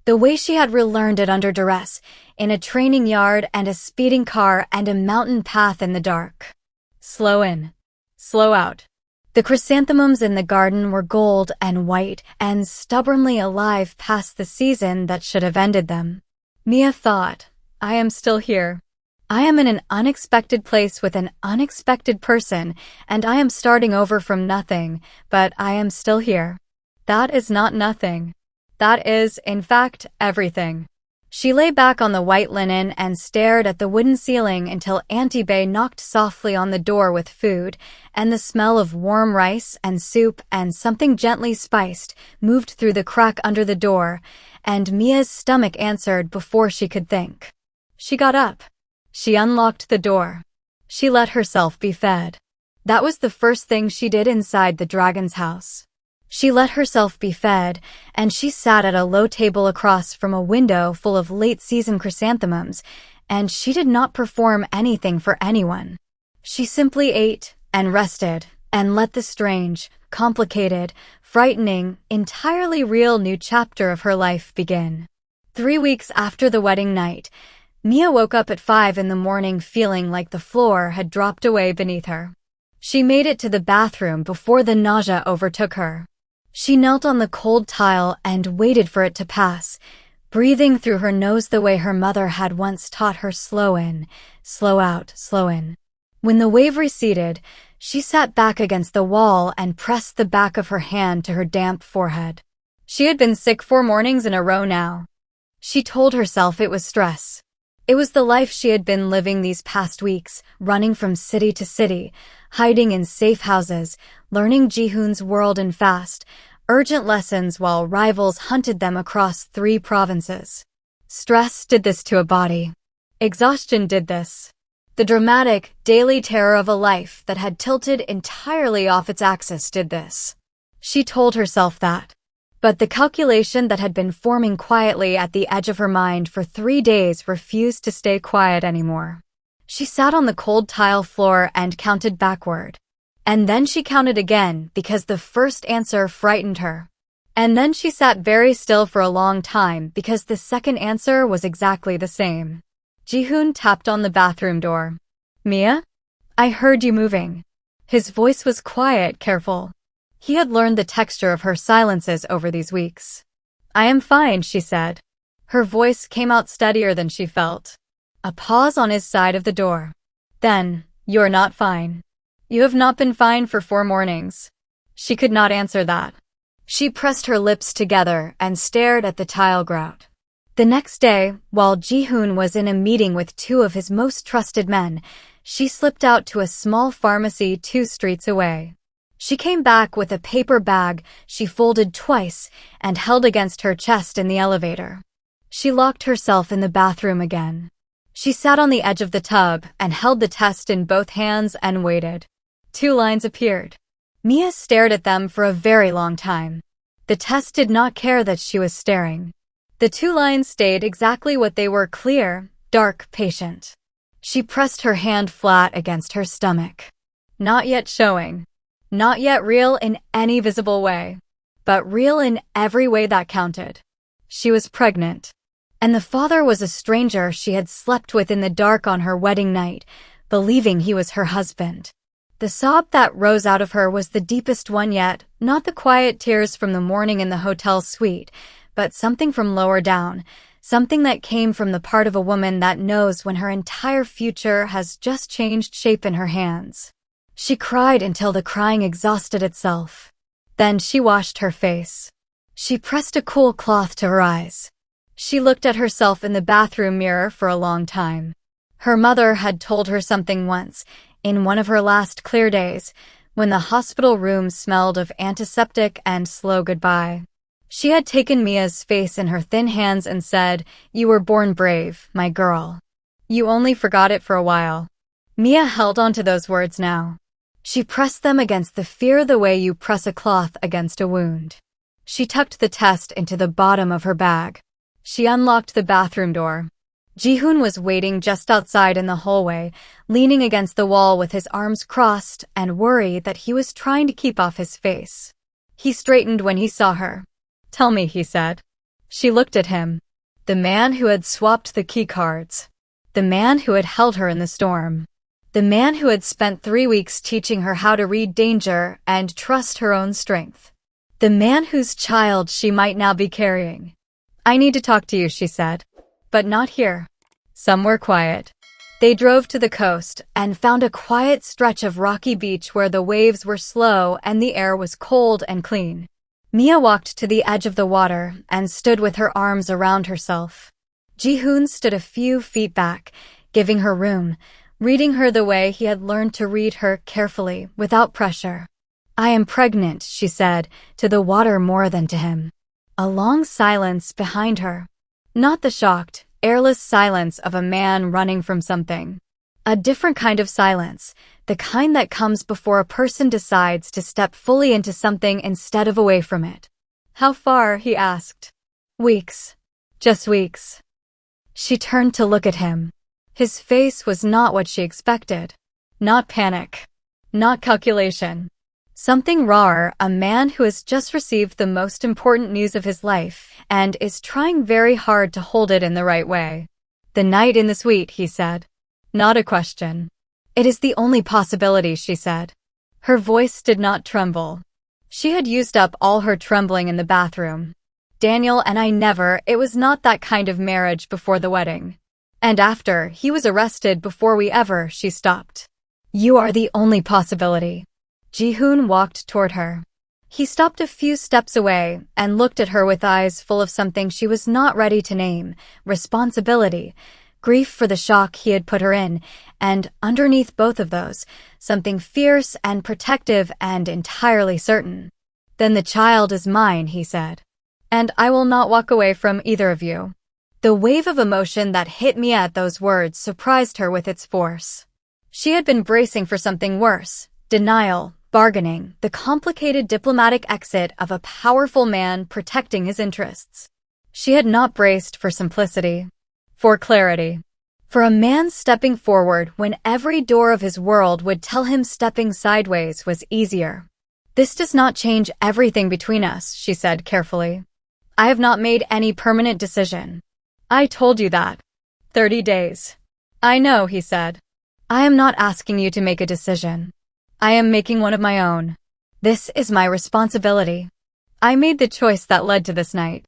The way she had relearned it under duress, in a training yard and a speeding car and a mountain path in the dark. Slow in, slow out. The chrysanthemums in the garden were gold and white and stubbornly alive past the season that should have ended them. Mia thought, I am still here. I am in an unexpected place with an unexpected person, and I am starting over from nothing, but I am still here. That is not nothing. That is, in fact, everything. She lay back on the white linen and stared at the wooden ceiling until Auntie Bay knocked softly on the door with food, and the smell of warm rice and soup and something gently spiced moved through the crack under the door, and Mia's stomach answered before she could think. She got up. She unlocked the door. She let herself be fed. That was the first thing she did inside the dragon's house. She let herself be fed, and she sat at a low table across from a window full of late-season chrysanthemums, and she did not perform anything for anyone. She simply ate and rested and let the strange, complicated, frightening, entirely real new chapter of her life begin. 3 weeks after the wedding night, Mia woke up at 5 in the morning feeling like the floor had dropped away beneath her. She made it to the bathroom before the nausea overtook her. She knelt on the cold tile and waited for it to pass, breathing through her nose the way her mother had once taught her: slow in, slow out, slow in. When the wave receded, she sat back against the wall and pressed the back of her hand to her damp forehead. She had been sick 4 mornings in a row now. She told herself it was stress. It was the life she had been living these past weeks, running from city to city, hiding in safe houses, learning Ji-hoon's world and fast, urgent lessons while rivals hunted them across 3 provinces. Stress did this to a body. Exhaustion did this. The dramatic, daily terror of a life that had tilted entirely off its axis did this. She told herself that. But the calculation that had been forming quietly at the edge of her mind for 3 days refused to stay quiet anymore. She sat on the cold tile floor and counted backward. And then she counted again because the first answer frightened her. And then she sat very still for a long time because the second answer was exactly the same. Ji-hoon tapped on the bathroom door. Mia? I heard you moving. His voice was quiet, careful. He had learned the texture of her silences over these weeks. I am fine, she said. Her voice came out steadier than she felt. A pause on his side of the door. Then, you're not fine. You have not been fine for 4 mornings. She could not answer that. She pressed her lips together and stared at the tile grout. The next day, while Ji-hoon was in a meeting with 2 of his most trusted men, she slipped out to a small pharmacy 2 streets away. She came back with a paper bag she folded twice and held against her chest in the elevator. She locked herself in the bathroom again. She sat on the edge of the tub and held the test in both hands and waited. 2 lines appeared. Mia stared at them for a very long time. The test did not care that she was staring. The 2 lines stayed exactly what they were: clear, dark, patient. She pressed her hand flat against her stomach. Not yet showing. Not yet real in any visible way. But real in every way that counted. She was pregnant. And the father was a stranger she had slept with in the dark on her wedding night, believing he was her husband. The sob that rose out of her was the deepest one yet, not the quiet tears from the morning in the hotel suite, but something from lower down, something that came from the part of a woman that knows when her entire future has just changed shape in her hands. She cried until the crying exhausted itself. Then she washed her face. She pressed a cool cloth to her eyes. She looked at herself in the bathroom mirror for a long time. Her mother had told her something once, in one of her last clear days, when the hospital room smelled of antiseptic and slow goodbye. She had taken Mia's face in her thin hands and said, "You were born brave, my girl. You only forgot it for a while." Mia held on to those words now. She pressed them against the fear the way you press a cloth against a wound. She tucked the test into the bottom of her bag. She unlocked the bathroom door. Ji-hoon was waiting just outside in the hallway, leaning against the wall with his arms crossed and worried that he was trying to keep off his face. He straightened when he saw her. "Tell me," he said. She looked at him. The man who had swapped the key cards. The man who had held her in the storm. The man who had spent 3 weeks teaching her how to read danger and trust her own strength. The man whose child she might now be carrying. "I need to talk to you," she said. "But not here. Somewhere quiet." They drove to the coast and found a quiet stretch of rocky beach where the waves were slow and the air was cold and clean. Mia walked to the edge of the water and stood with her arms around herself. Ji-hoon stood a few feet back, giving her room, reading her the way he had learned to read her carefully, without pressure. "I am pregnant," she said, to the water more than to him. A long silence behind her. Not the shocked, airless silence of a man running from something. A different kind of silence, the kind that comes before a person decides to step fully into something instead of away from it. "How far?" he asked. "Weeks. Just weeks." She turned to look at him. His face was not what she expected. Not panic. Not calculation. Something rawer, a man who has just received the most important news of his life and is trying very hard to hold it in the right way. "The night in the suite," he said. Not a question. "It is the only possibility," she said. Her voice did not tremble. She had used up all her trembling in the bathroom. "Daniel and I never, it was not that kind of marriage before the wedding. And after, he was arrested before we ever," she stopped. "You are the only possibility." Ji-hoon walked toward her. He stopped a few steps away and looked at her with eyes full of something she was not ready to name, responsibility, grief for the shock he had put her in, and underneath both of those, something fierce and protective and entirely certain. "Then the child is mine," he said. "And I will not walk away from either of you." The wave of emotion that hit Mia at those words surprised her with its force. She had been bracing for something worse, denial, bargaining, the complicated diplomatic exit of a powerful man protecting his interests. She had not braced for simplicity. For clarity. For a man stepping forward when every door of his world would tell him stepping sideways was easier. "This does not change everything between us," she said carefully. "I have not made any permanent decision. I told you that. 30 days. "I know," he said. "I am not asking you to make a decision. I am making one of my own. This is my responsibility. I made the choice that led to this night.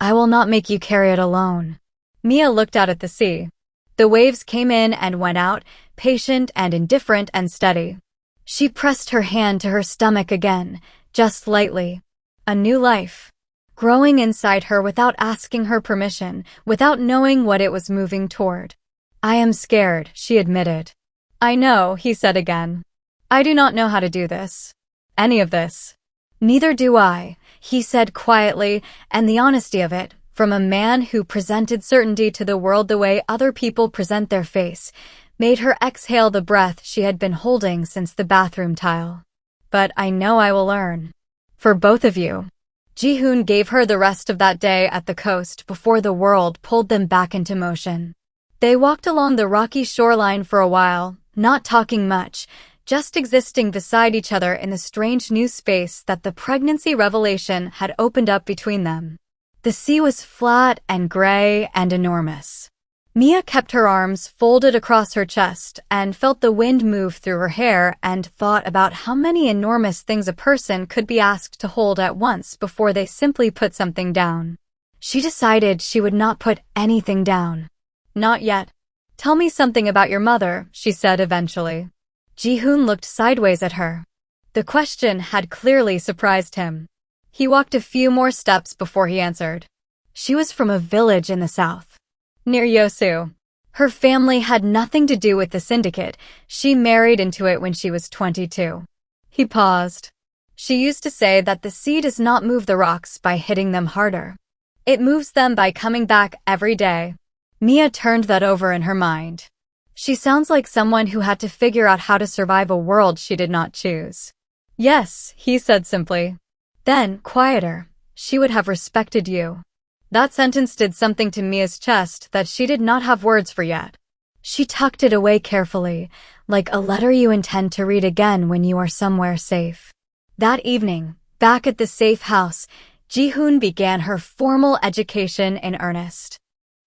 I will not make you carry it alone." Mia looked out at the sea. The waves came in and went out, patient and indifferent and steady. She pressed her hand to her stomach again, just lightly. A new life. Growing inside her without asking her permission, without knowing what it was moving toward. "I am scared," she admitted. "I know," he said again. "I do not know how to do this. Any of this." "Neither do I," he said quietly, and the honesty of it, from a man who presented certainty to the world the way other people present their face, made her exhale the breath she had been holding since the bathroom tile. "But I know I will learn. For both of you." Ji-hoon gave her the rest of that day at the coast before the world pulled them back into motion. They walked along the rocky shoreline for a while, not talking much, just existing beside each other in the strange new space that the pregnancy revelation had opened up between them. The sea was flat and gray and enormous. Mia kept her arms folded across her chest and felt the wind move through her hair and thought about how many enormous things a person could be asked to hold at once before they simply put something down. She decided she would not put anything down. Not yet. Tell me something about your mother, she said eventually. Ji-hoon looked sideways at her. The question had clearly surprised him. He walked a few more steps before he answered. She was from a village in the south, near Yosu. Her family had nothing to do with the syndicate. She married into it when she was 22. He paused. She used to say that the sea does not move the rocks by hitting them harder. It moves them by coming back every day. Mia turned that over in her mind. She sounds like someone who had to figure out how to survive a world she did not choose. Yes, he said simply. Then, quieter, she would have respected you. That sentence did something to Mia's chest that she did not have words for yet. She tucked it away carefully, like a letter you intend to read again when you are somewhere safe. That evening, back at the safe house, Ji-hoon began her formal education in earnest.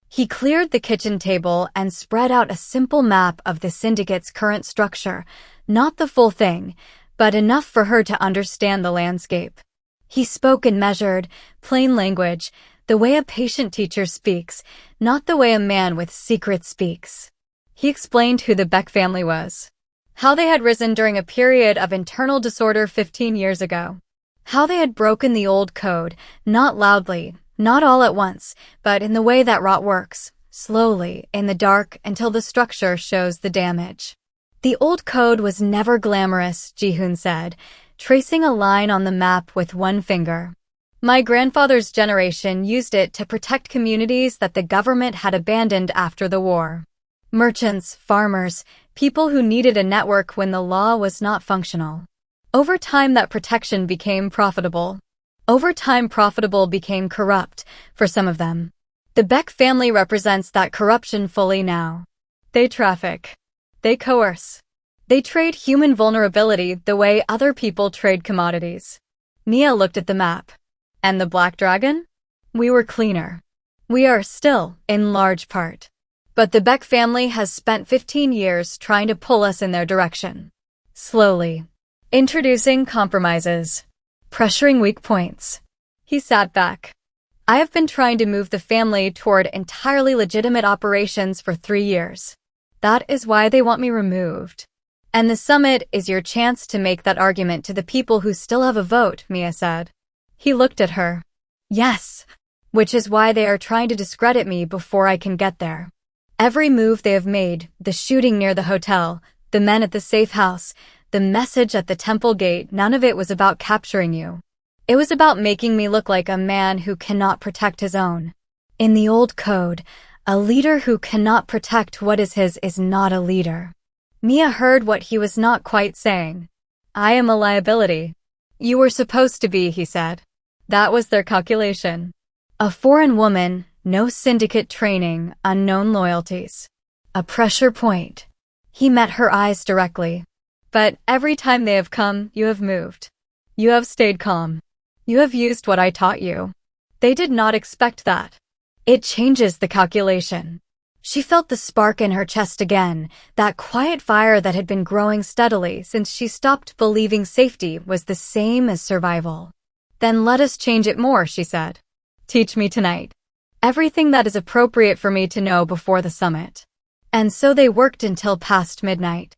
He cleared the kitchen table and spread out a simple map of the syndicate's current structure, not the full thing, but enough for her to understand the landscape. He spoke in measured, plain language, the way a patient teacher speaks, not the way a man with secrets speaks. He explained who the Beck family was, how they had risen during a period of internal disorder 15 years ago, how they had broken the old code, not loudly, not all at once, but in the way that rot works, slowly, in the dark, until the structure shows the damage. The old code was never glamorous, Ji-hoon said, tracing a line on the map with one finger. My grandfather's generation used it to protect communities that the government had abandoned after the war. Merchants, farmers, people who needed a network when the law was not functional. Over time, that protection became profitable. Over time, profitable became corrupt, for some of them. The Beck family represents that corruption fully now. They traffic. They coerce. They trade human vulnerability the way other people trade commodities. Mia looked at the map. And the Black Dragon? We were cleaner. We are still, in large part. But the Beck family has spent 15 years trying to pull us in their direction. Slowly. Introducing compromises. Pressuring weak points. He sat back. I have been trying to move the family toward entirely legitimate operations for 3 years. That is why they want me removed. And the summit is your chance to make that argument to the people who still have a vote, Mia said. He looked at her. Yes, which is why they are trying to discredit me before I can get there. Every move they have made, the shooting near the hotel, the men at the safe house, the message at the temple gate, none of it was about capturing you. It was about making me look like a man who cannot protect his own. In the old code, a leader who cannot protect what is his is not a leader. Mia heard what he was not quite saying. I am a liability. You were supposed to be, he said. That was their calculation. A foreign woman, no syndicate training, unknown loyalties. A pressure point. He met her eyes directly. But every time they have come, you have moved. You have stayed calm. You have used what I taught you. They did not expect that. It changes the calculation. She felt the spark in her chest again, that quiet fire that had been growing steadily since she stopped believing safety was the same as survival. Then let us change it more, she said. Teach me tonight. Everything that is appropriate for me to know before the summit. And so they worked until past midnight.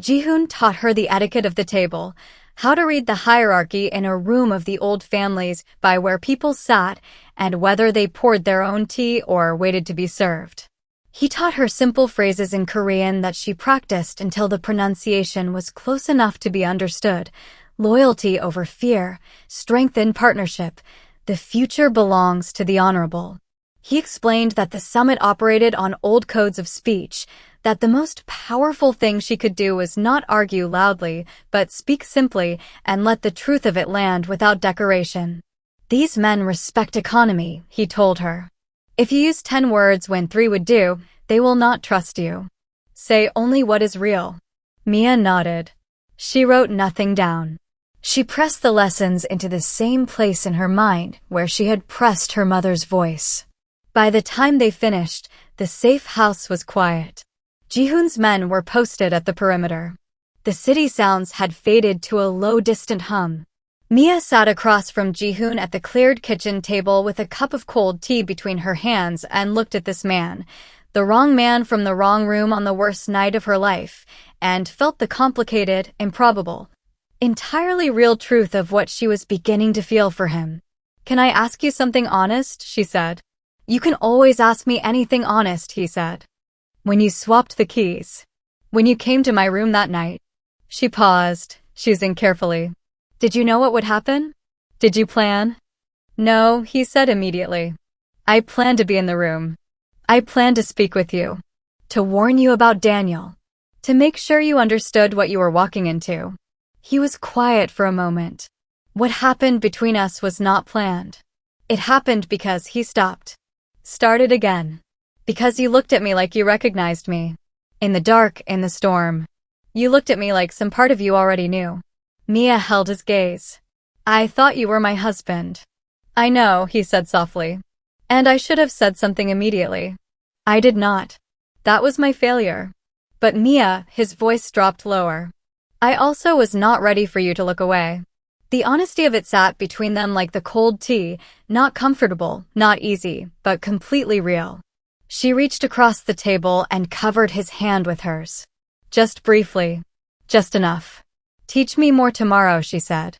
Ji-hoon taught her the etiquette of the table, how to read the hierarchy in a room of the old families by where people sat and whether they poured their own tea or waited to be served. He taught her simple phrases in Korean that she practiced until the pronunciation was close enough to be understood. Loyalty over fear, strength in partnership. The future belongs to the honorable. He explained that the summit operated on old codes of speech, that the most powerful thing she could do was not argue loudly, but speak simply and let the truth of it land without decoration. These men respect economy, he told her. If you use 10 words when 3 would do, they will not trust you. Say only what is real. Mia nodded. She wrote nothing down. She pressed the lessons into the same place in her mind where she had pressed her mother's voice. By the time they finished, the safe house was quiet. Ji-hoon's men were posted at the perimeter. The city sounds had faded to a low distant hum. Mia sat across from Jihoon at the cleared kitchen table with a cup of cold tea between her hands and looked at this man, the wrong man from the wrong room on the worst night of her life, and felt the complicated, improbable, entirely real truth of what she was beginning to feel for him. "Can I ask you something honest?" she said. "You can always ask me anything honest," he said. "When you swapped the keys. When you came to my room that night." She paused, choosing carefully. "Did you know what would happen? Did you plan?" "No," he said immediately. "I planned to be in the room. I planned to speak with you. To warn you about Daniel. To make sure you understood what you were walking into." He was quiet for a moment. What happened between us was not planned. It happened because he stopped. Started again. Because you looked at me like you recognized me. In the dark, in the storm. You looked at me like some part of you already knew. Mia held his gaze. "I thought you were my husband." "I know," he said softly. "And I should have said something immediately. I did not. That was my failure." "But Mia," his voice dropped lower. "I also was not ready for you to look away." The honesty of it sat between them like the cold tea, not comfortable, not easy, but completely real. She reached across the table and covered his hand with hers. "Just briefly. Just enough." "Teach me more tomorrow," she said.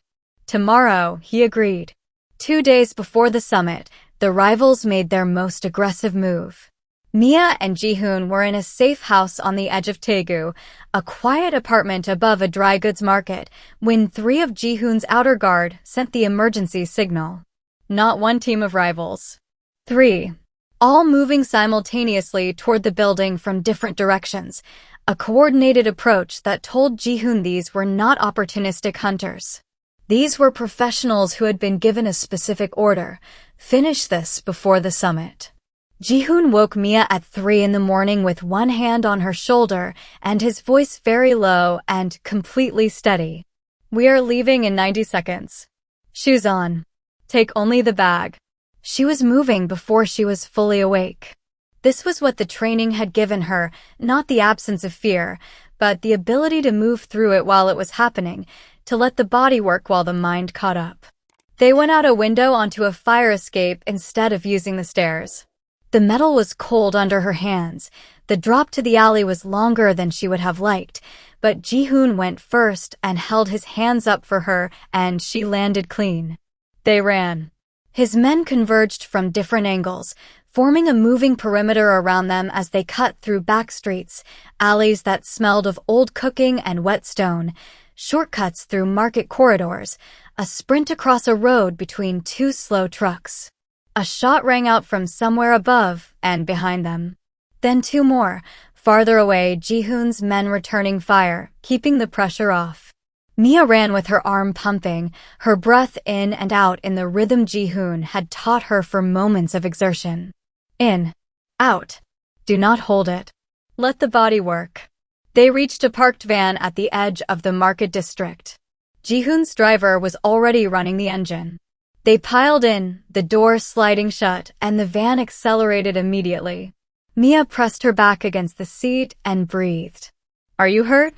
"Tomorrow," he agreed. 2 days before the summit, the rivals made their most aggressive move. Mia and Jihoon were in a safe house on the edge of Daegu, a quiet apartment above a dry goods market, when 3 of Jihoon's outer guard sent the emergency signal. Not one team of rivals. 3. All moving simultaneously toward the building from different directions, a coordinated approach that told Jihoon these were not opportunistic hunters. These were professionals who had been given a specific order: finish this before the summit. Jihoon woke Mia at 3 in the morning with one hand on her shoulder and his voice very low and completely steady. "We are leaving in 90 seconds. Shoes on. Take only the bag." She was moving before she was fully awake. This was what the training had given her, not the absence of fear, but the ability to move through it while it was happening, to let the body work while the mind caught up. They went out a window onto a fire escape instead of using the stairs. The metal was cold under her hands. The drop to the alley was longer than she would have liked, but Jihoon went first and held his hands up for her, and she landed clean. They ran. His men converged from different angles, forming a moving perimeter around them as they cut through back streets, alleys that smelled of old cooking and wet stone, shortcuts through market corridors, a sprint across a road between 2 slow trucks. A shot rang out from somewhere above and behind them. Then 2 more, farther away, Jihoon's men returning fire, keeping the pressure off. Mia ran with her arm pumping, her breath in and out in the rhythm Jihoon had taught her for moments of exertion. In. Out. Do not hold it. Let the body work. They reached a parked van at the edge of the market district. Jihoon's driver was already running the engine. They piled in, the door sliding shut, and the van accelerated immediately. Mia pressed her back against the seat and breathed. "Are you hurt?"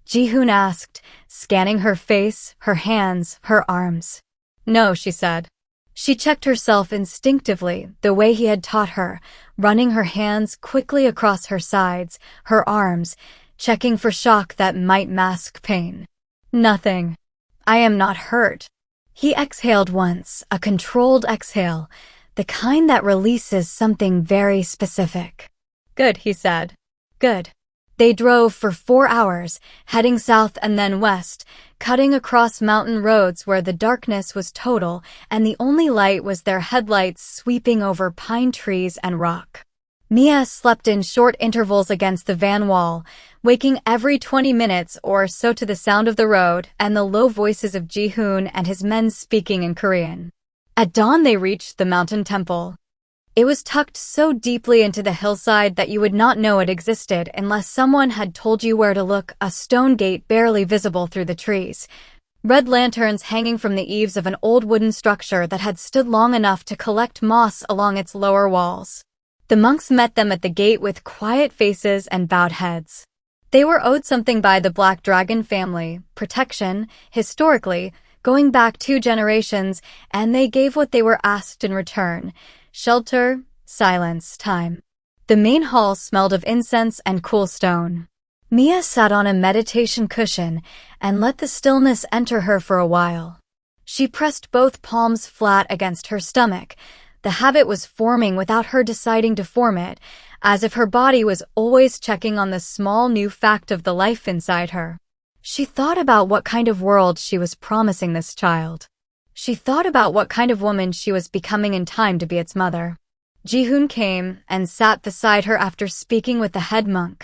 Jihoon asked, scanning her face, her hands, her arms. "No," she said. She checked herself instinctively, the way he had taught her, running her hands quickly across her sides, her arms, checking for shock that might mask pain. "Nothing. I am not hurt." He exhaled once, a controlled exhale, the kind that releases something very specific. "Good," he said. "Good." They drove for 4 hours, heading south and then west, cutting across mountain roads where the darkness was total and the only light was their headlights sweeping over pine trees and rock. Mia slept in short intervals against the van wall, waking every 20 minutes or so to the sound of the road and the low voices of Jihoon and his men speaking in Korean. At dawn they reached the mountain temple. It was tucked so deeply into the hillside that you would not know it existed unless someone had told you where to look, a stone gate barely visible through the trees. Red lanterns hanging from the eaves of an old wooden structure that had stood long enough to collect moss along its lower walls. The monks met them at the gate with quiet faces and bowed heads. They were owed something by the Black Dragon family, protection, historically, going back 2 generations, and they gave what they were asked in return: shelter, silence, time. The main hall smelled of incense and cool stone. Mia sat on a meditation cushion and let the stillness enter her for a while. She pressed both palms flat against her stomach. The habit was forming without her deciding to form it, as if her body was always checking on the small new fact of the life inside her. She thought about what kind of world she was promising this child. She thought about what kind of woman she was becoming in time to be its mother. Ji-hoon came and sat beside her after speaking with the head monk.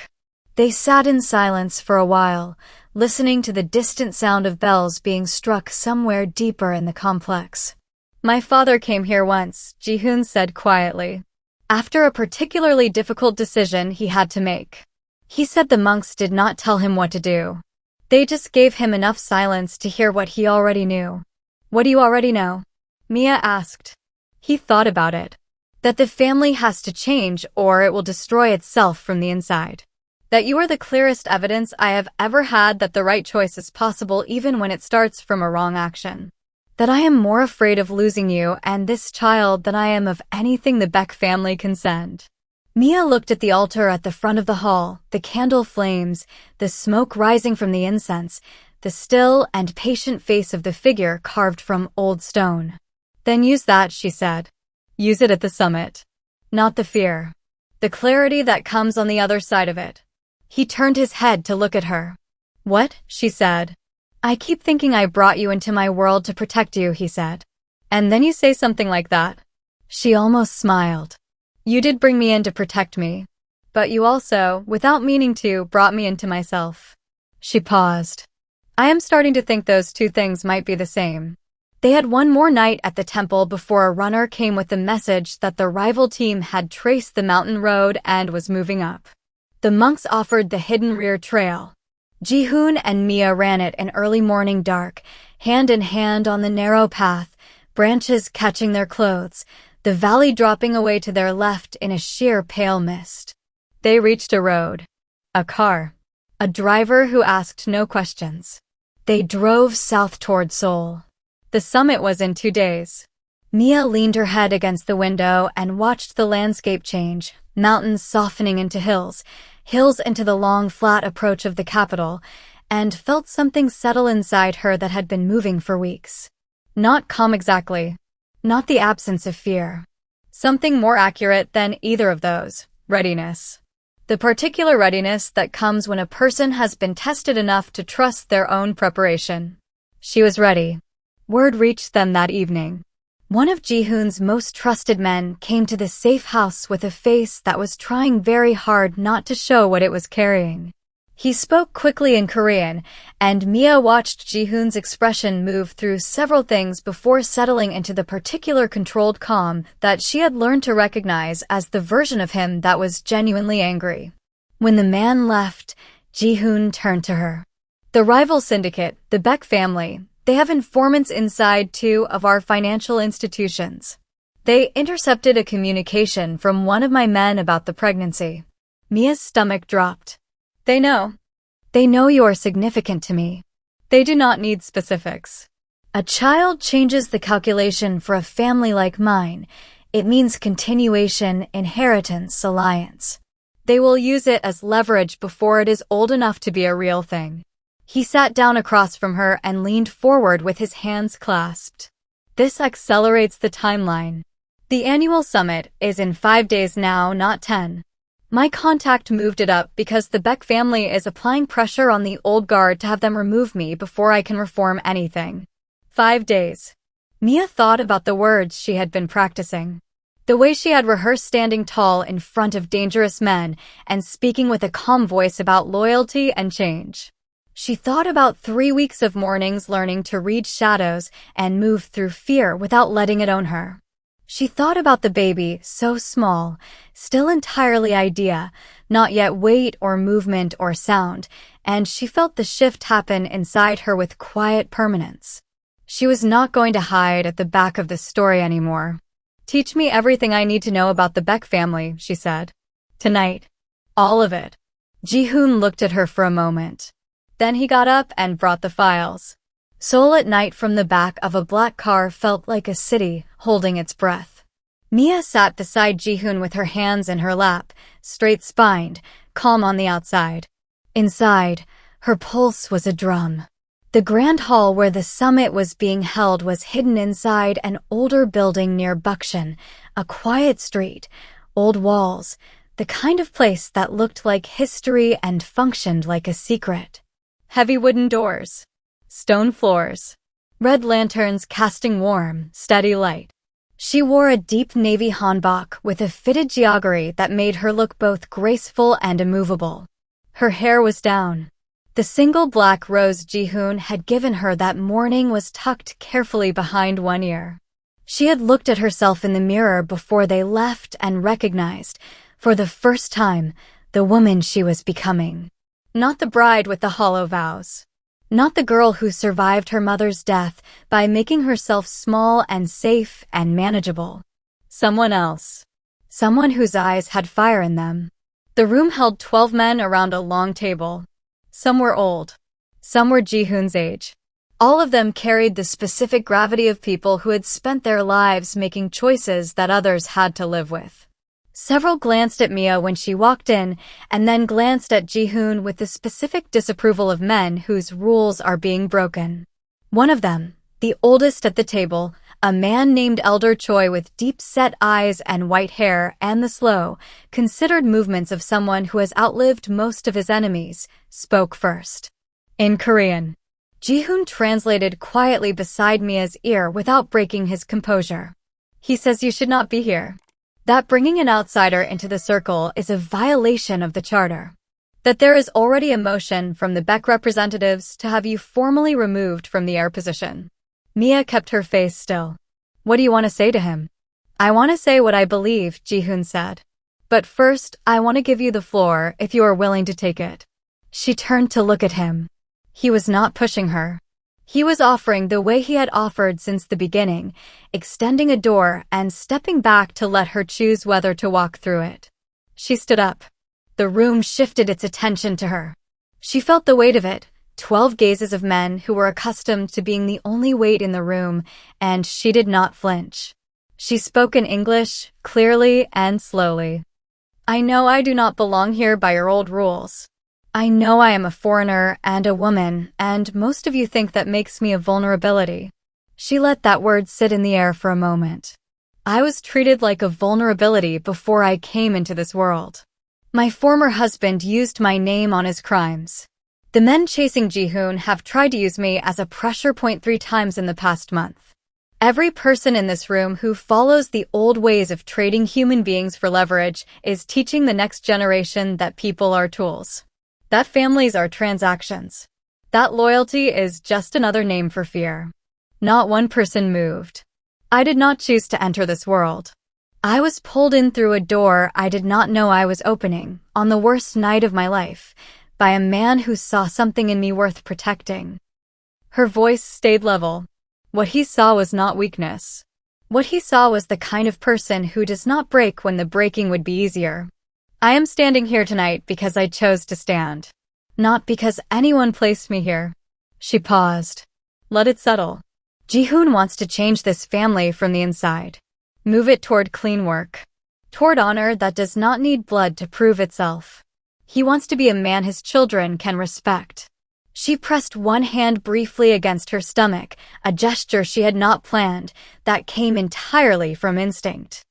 They sat in silence for a while, listening to the distant sound of bells being struck somewhere deeper in the complex. "My father came here once," Ji-hoon said quietly, "after a particularly difficult decision he had to make. He said the monks did not tell him what to do. They just gave him enough silence to hear what he already knew." "What do you already know?" Mia asked. He thought about it. That the family has to change or it will destroy itself from the inside. That you are the clearest evidence I have ever had that the right choice is possible even when it starts from a wrong action. That I am more afraid of losing you and this child than I am of anything the Beck family can send. Mia looked at the altar at the front of the hall, the candle flames, the smoke rising from the incense, the still and patient face of the figure carved from old stone. "Then use that," she said. "Use it at the summit. Not the fear. The clarity that comes on the other side of it." He turned his head to look at her. "What?" she said. "I keep thinking I brought you into my world to protect you," he said. "And then you say something like that." She almost smiled. "You did bring me in to protect me. But you also, without meaning to, brought me into myself." She paused. "I am starting to think those two things might be the same." They had one more night at the temple before a runner came with the message that the rival team had traced the mountain road and was moving up. The monks offered the hidden rear trail. Ji-hoon and Mia ran it in early morning dark, hand in hand on the narrow path, branches catching their clothes, the valley dropping away to their left in a sheer pale mist. They reached a road. A car. A driver who asked no questions. They drove south toward Seoul. The summit was in 2 days. Mia leaned her head against the window and watched the landscape change, mountains softening into hills, hills into the long, flat approach of the capital, and felt something settle inside her that had been moving for weeks. Not calm exactly. Not the absence of fear. Something more accurate than either of those: readiness. The particular readiness that comes when a person has been tested enough to trust their own preparation. She was ready. Word reached them that evening. One of Ji-hoon's most trusted men came to the safe house with a face that was trying very hard not to show what it was carrying. He spoke quickly in Korean, and Mia watched Ji-hoon's expression move through several things before settling into the particular controlled calm that she had learned to recognize as the version of him that was genuinely angry. When the man left, Ji-hoon turned to her. "The rival syndicate, the Beck family, they have informants inside 2 of our financial institutions. They intercepted a communication from one of my men about the pregnancy." Mia's stomach dropped. "They know. They know you are significant to me. They do not need specifics. A child changes the calculation for a family like mine. It means continuation, inheritance, alliance. They will use it as leverage before it is old enough to be a real thing." He sat down across from her and leaned forward with his hands clasped. "This accelerates the timeline. The annual summit is in 5 days now, not 10. My contact moved it up because the Beck family is applying pressure on the old guard to have them remove me before I can reform anything. 5 days. Mia thought about the words she had been practicing. The way she had rehearsed standing tall in front of dangerous men and speaking with a calm voice about loyalty and change. She thought about 3 weeks of mornings learning to read shadows and move through fear without letting it own her. She thought about the baby, so small, still entirely idea, not yet weight or movement or sound, and she felt the shift happen inside her with quiet permanence. She was not going to hide at the back of the story anymore. "Teach me everything I need to know about the Beck family," she said. "Tonight. All of it." Ji-hoon looked at her for a moment. Then he got up and brought the files. Seoul at night from the back of a black car felt like a city holding its breath. Mia sat beside Ji-hoon with her hands in her lap, straight-spined, calm on the outside. Inside, her pulse was a drum. The grand hall where the summit was being held was hidden inside an older building near Bukshan, a quiet street, old walls, the kind of place that looked like history and functioned like a secret. Heavy wooden doors, stone floors, red lanterns casting warm, steady light. She wore a deep navy hanbok with a fitted jaggery that made her look both graceful and immovable. Her hair was down. The single black rose Ji-hoon had given her that morning was tucked carefully behind one ear. She had looked at herself in the mirror before they left and recognized, for the first time, the woman she was becoming. Not the bride with the hollow vows. Not the girl who survived her mother's death by making herself small and safe and manageable. Someone else. Someone whose eyes had fire in them. The room held 12 men around a long table. Some were old. Some were Ji-hoon's age. All of them carried the specific gravity of people who had spent their lives making choices that others had to live with. Several glanced at Mia when she walked in, and then glanced at Ji-hoon with the specific disapproval of men whose rules are being broken. One of them, the oldest at the table, a man named Elder Choi with deep-set eyes and white hair and the slow, considered movements of someone who has outlived most of his enemies, spoke first. In Korean. Ji-hoon translated quietly beside Mia's ear without breaking his composure. He says you should not be here. That bringing an outsider into the circle is a violation of the charter. That there is already a motion from the Beck representatives to have you formally removed from the heir position. Mia kept her face still. What do you want to say to him? I want to say what I believe, Ji-hoon said. But first, I want to give you the floor if you are willing to take it. She turned to look at him. He was not pushing her. He was offering the way he had offered since the beginning, extending a door and stepping back to let her choose whether to walk through it. She stood up. The room shifted its attention to her. She felt the weight of it, 12 gazes of men who were accustomed to being the only weight in the room, and she did not flinch. She spoke in English, clearly and slowly. I know I do not belong here by your old rules. I know I am a foreigner and a woman, and most of you think that makes me a vulnerability. She let that word sit in the air for a moment. I was treated like a vulnerability before I came into this world. My former husband used my name on his crimes. The men chasing Ji-hoon have tried to use me as a pressure point 3 times in the past month. Every person in this room who follows the old ways of trading human beings for leverage is teaching the next generation that people are tools. That families are transactions. That loyalty is just another name for fear. Not one person moved. I did not choose to enter this world. I was pulled in through a door I did not know I was opening, on the worst night of my life, by a man who saw something in me worth protecting. Her voice stayed level. What he saw was not weakness. What he saw was the kind of person who does not break when the breaking would be easier. I am standing here tonight because I chose to stand. Not because anyone placed me here. She paused. Let it settle. Ji-hoon wants to change this family from the inside. Move it toward clean work. Toward honor that does not need blood to prove itself. He wants to be a man his children can respect. She pressed one hand briefly against her stomach, a gesture she had not planned, that came entirely from instinct.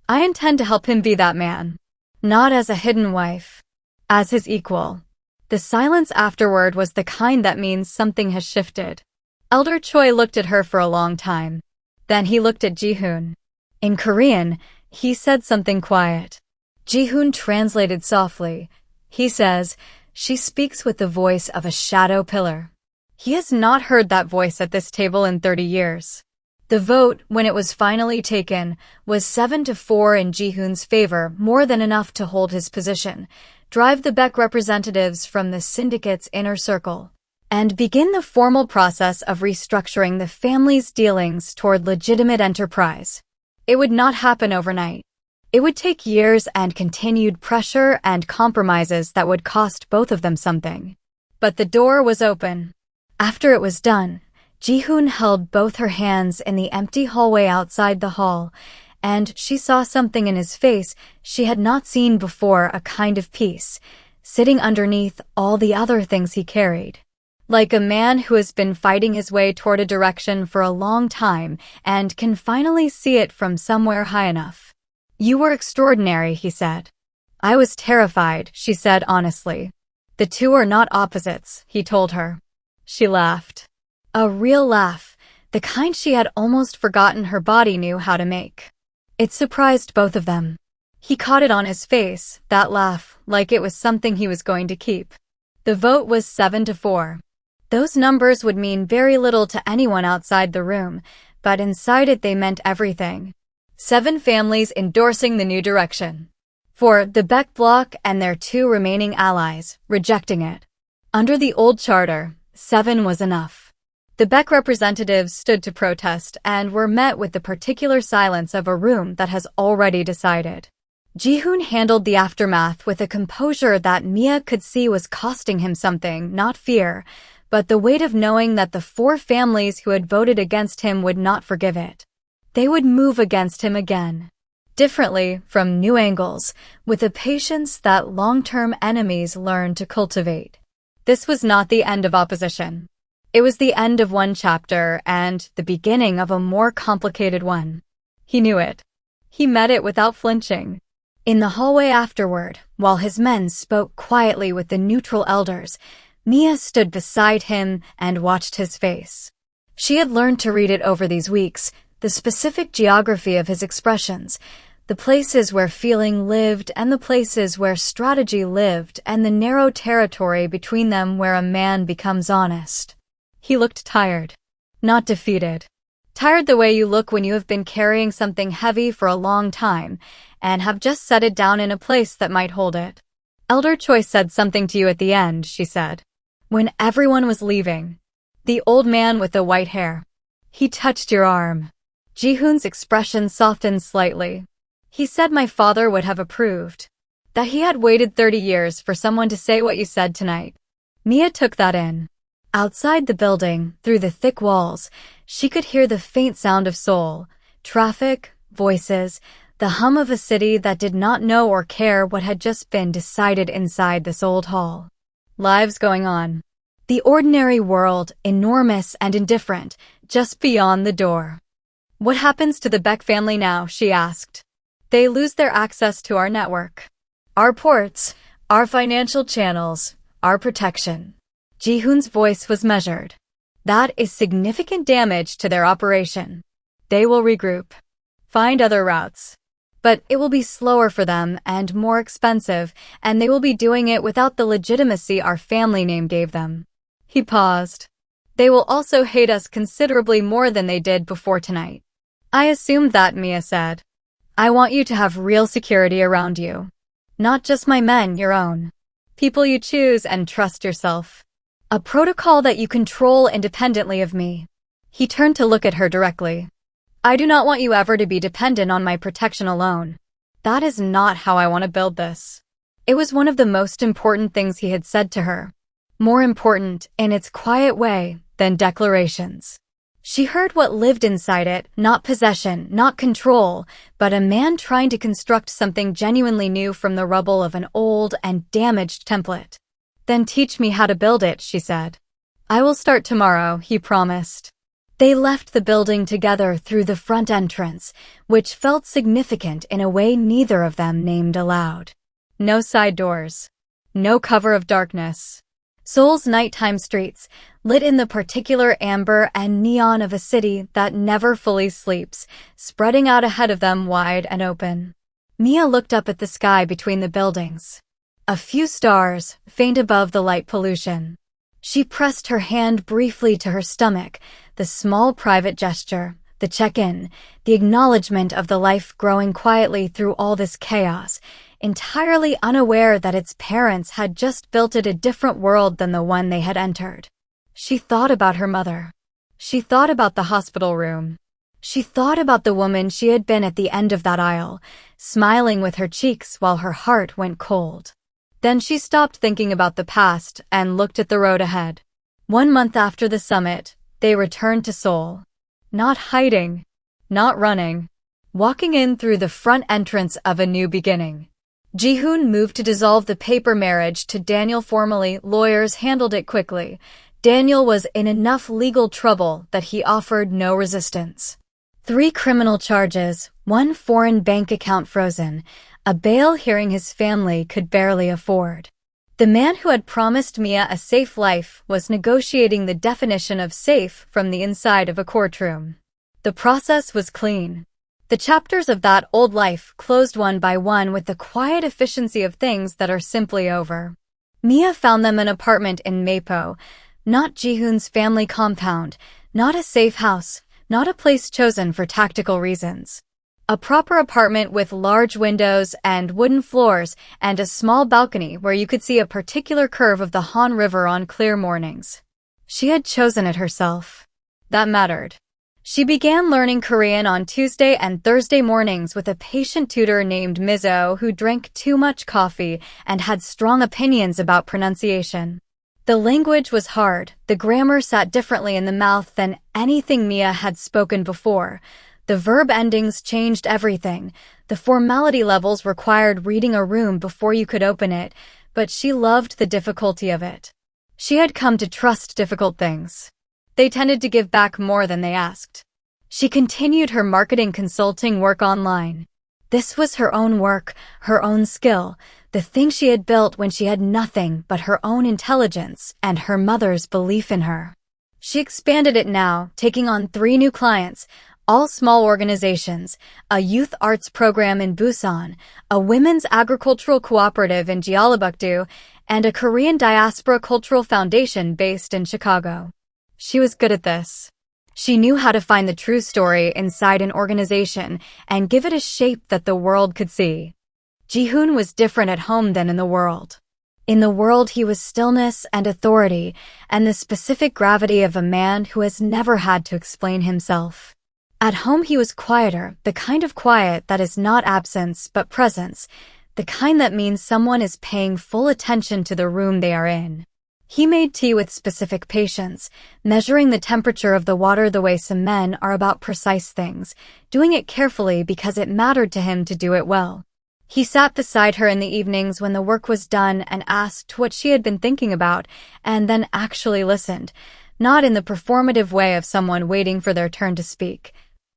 I intend to help him be that man. Not as a hidden wife. As his equal. The silence afterward was the kind that means something has shifted. Elder Choi looked at her for a long time. Then he looked at Ji-hoon. In Korean, he said something quiet. Ji-hoon translated softly. He says, she speaks with the voice of a shadow pillar. He has not heard that voice at this table in 30 years. The vote, when it was finally taken, was 7-4 in Ji-hoon's favor, more than enough to hold his position, drive the Beck representatives from the syndicate's inner circle, and begin the formal process of restructuring the family's dealings toward legitimate enterprise. It would not happen overnight. It would take years and continued pressure and compromises that would cost both of them something. But the door was open. After it was done, Ji-hoon held both her hands in the empty hallway outside the hall, and she saw something in his face she had not seen before, a kind of peace, sitting underneath all the other things he carried. Like a man who has been fighting his way toward a direction for a long time and can finally see it from somewhere high enough. "You were extraordinary," he said. "I was terrified," she said honestly. "The two are not opposites," he told her. She laughed. A real laugh, the kind she had almost forgotten her body knew how to make. It surprised both of them. He caught it on his face, that laugh, like it was something he was going to keep. The vote was 7-4. Those numbers would mean very little to anyone outside the room, but inside it they meant everything. 7 families endorsing the new direction. For the Beck bloc and their 2 remaining allies, rejecting it. Under the old charter, 7 was enough. The Beck representatives stood to protest and were met with the particular silence of a room that has already decided. Ji-hoon handled the aftermath with a composure that Mia could see was costing him something, not fear, but the weight of knowing that the 4 families who had voted against him would not forgive it. They would move against him again. Differently, from new angles, with a patience that long-term enemies learn to cultivate. This was not the end of opposition. It was the end of one chapter and the beginning of a more complicated one. He knew it. He met it without flinching. In the hallway afterward, while his men spoke quietly with the neutral elders, Mia stood beside him and watched his face. She had learned to read it over these weeks, the specific geography of his expressions, the places where feeling lived and the places where strategy lived, and the narrow territory between them where a man becomes honest. He looked tired, not defeated. Tired the way you look when you have been carrying something heavy for a long time and have just set it down in a place that might hold it. "Elder Choi said something to you at the end," she said. "When everyone was leaving. The old man with the white hair. He touched your arm." Ji-hoon's expression softened slightly. "He said my father would have approved. That he had waited 30 years for someone to say what you said tonight." Mia took that in. Outside the building, through the thick walls, she could hear the faint sound of Seoul, traffic, voices, the hum of a city that did not know or care what had just been decided inside this old hall. Lives going on. The ordinary world, enormous and indifferent, just beyond the door. "What happens to the Beck family now?" she asked. "They lose their access to our network. Our ports, our financial channels, our protection." Ji-hoon's voice was measured. "That is significant damage to their operation. They will regroup. Find other routes. But it will be slower for them and more expensive, and they will be doing it without the legitimacy our family name gave them." He paused. "They will also hate us considerably more than they did before tonight." "I assumed that," Mia said. "I want you to have real security around you. Not just my men, your own. People you choose and trust yourself. A protocol that you control independently of me." He turned to look at her directly. "I do not want you ever to be dependent on my protection alone. That is not how I want to build this." It was one of the most important things he had said to her. More important, in its quiet way, than declarations. She heard what lived inside it, not possession, not control, but a man trying to construct something genuinely new from the rubble of an old and damaged template. "Then teach me how to build it," she said. "I will start tomorrow," he promised. They left the building together through the front entrance, which felt significant in a way neither of them named aloud. No side doors. No cover of darkness. Seoul's nighttime streets, lit in the particular amber and neon of a city that never fully sleeps, spreading out ahead of them wide and open. Mia looked up at the sky between the buildings. A few stars, faint above the light pollution. She pressed her hand briefly to her stomach, the small private gesture, the check-in, the acknowledgement of the life growing quietly through all this chaos, entirely unaware that its parents had just built it a different world than the one they had entered. She thought about her mother. She thought about the hospital room. She thought about the woman she had been at the end of that aisle, smiling with her cheeks while her heart went cold. Then she stopped thinking about the past and looked at the road ahead. 1 month after the summit, They returned to Seoul. Not hiding. Not running. Walking in through the front entrance of a new beginning. Ji-hoon moved to dissolve the paper marriage to Daniel formally. Lawyers handled it quickly. Daniel was in enough legal trouble that he offered no resistance. 3 criminal charges, 1 foreign bank account frozen, a bail hearing his family could barely afford. The man who had promised Mia a safe life was negotiating the definition of safe from the inside of a courtroom. The process was clean. The chapters of that old life closed one by one with the quiet efficiency of things that are simply over. Mia found them an apartment in Mapo, not Ji-hoon's family compound, not a safe house, not a place chosen for tactical reasons. A proper apartment with large windows and wooden floors and a small balcony where you could see a particular curve of the Han River on clear mornings. She had chosen it herself. That mattered. She began learning Korean on Tuesday and Thursday mornings with a patient tutor named Mizo who drank too much coffee and had strong opinions about pronunciation. The language was hard, the grammar sat differently in the mouth than anything Mia had spoken before. The verb endings changed everything. The formality levels required reading a room before you could open it, but she loved the difficulty of it. She had come to trust difficult things. They tended to give back more than they asked. She continued her marketing consulting work online. This was her own work, her own skill, the thing she had built when she had nothing but her own intelligence and her mother's belief in her. She expanded it now, taking on 3 new clients, all small organizations, a youth arts program in Busan, a women's agricultural cooperative in Jeollabuk-do, and a Korean diaspora cultural foundation based in Chicago. She was good at this. She knew how to find the true story inside an organization and give it a shape that the world could see. Ji-hoon was different at home than in the world. In the world he was stillness and authority and the specific gravity of a man who has never had to explain himself. At home he was quieter, the kind of quiet that is not absence but presence, the kind that means someone is paying full attention to the room they are in. He made tea with specific patience, measuring the temperature of the water the way some men are about precise things, doing it carefully because it mattered to him to do it well. He sat beside her in the evenings when the work was done and asked what she had been thinking about, and then actually listened, not in the performative way of someone waiting for their turn to speak,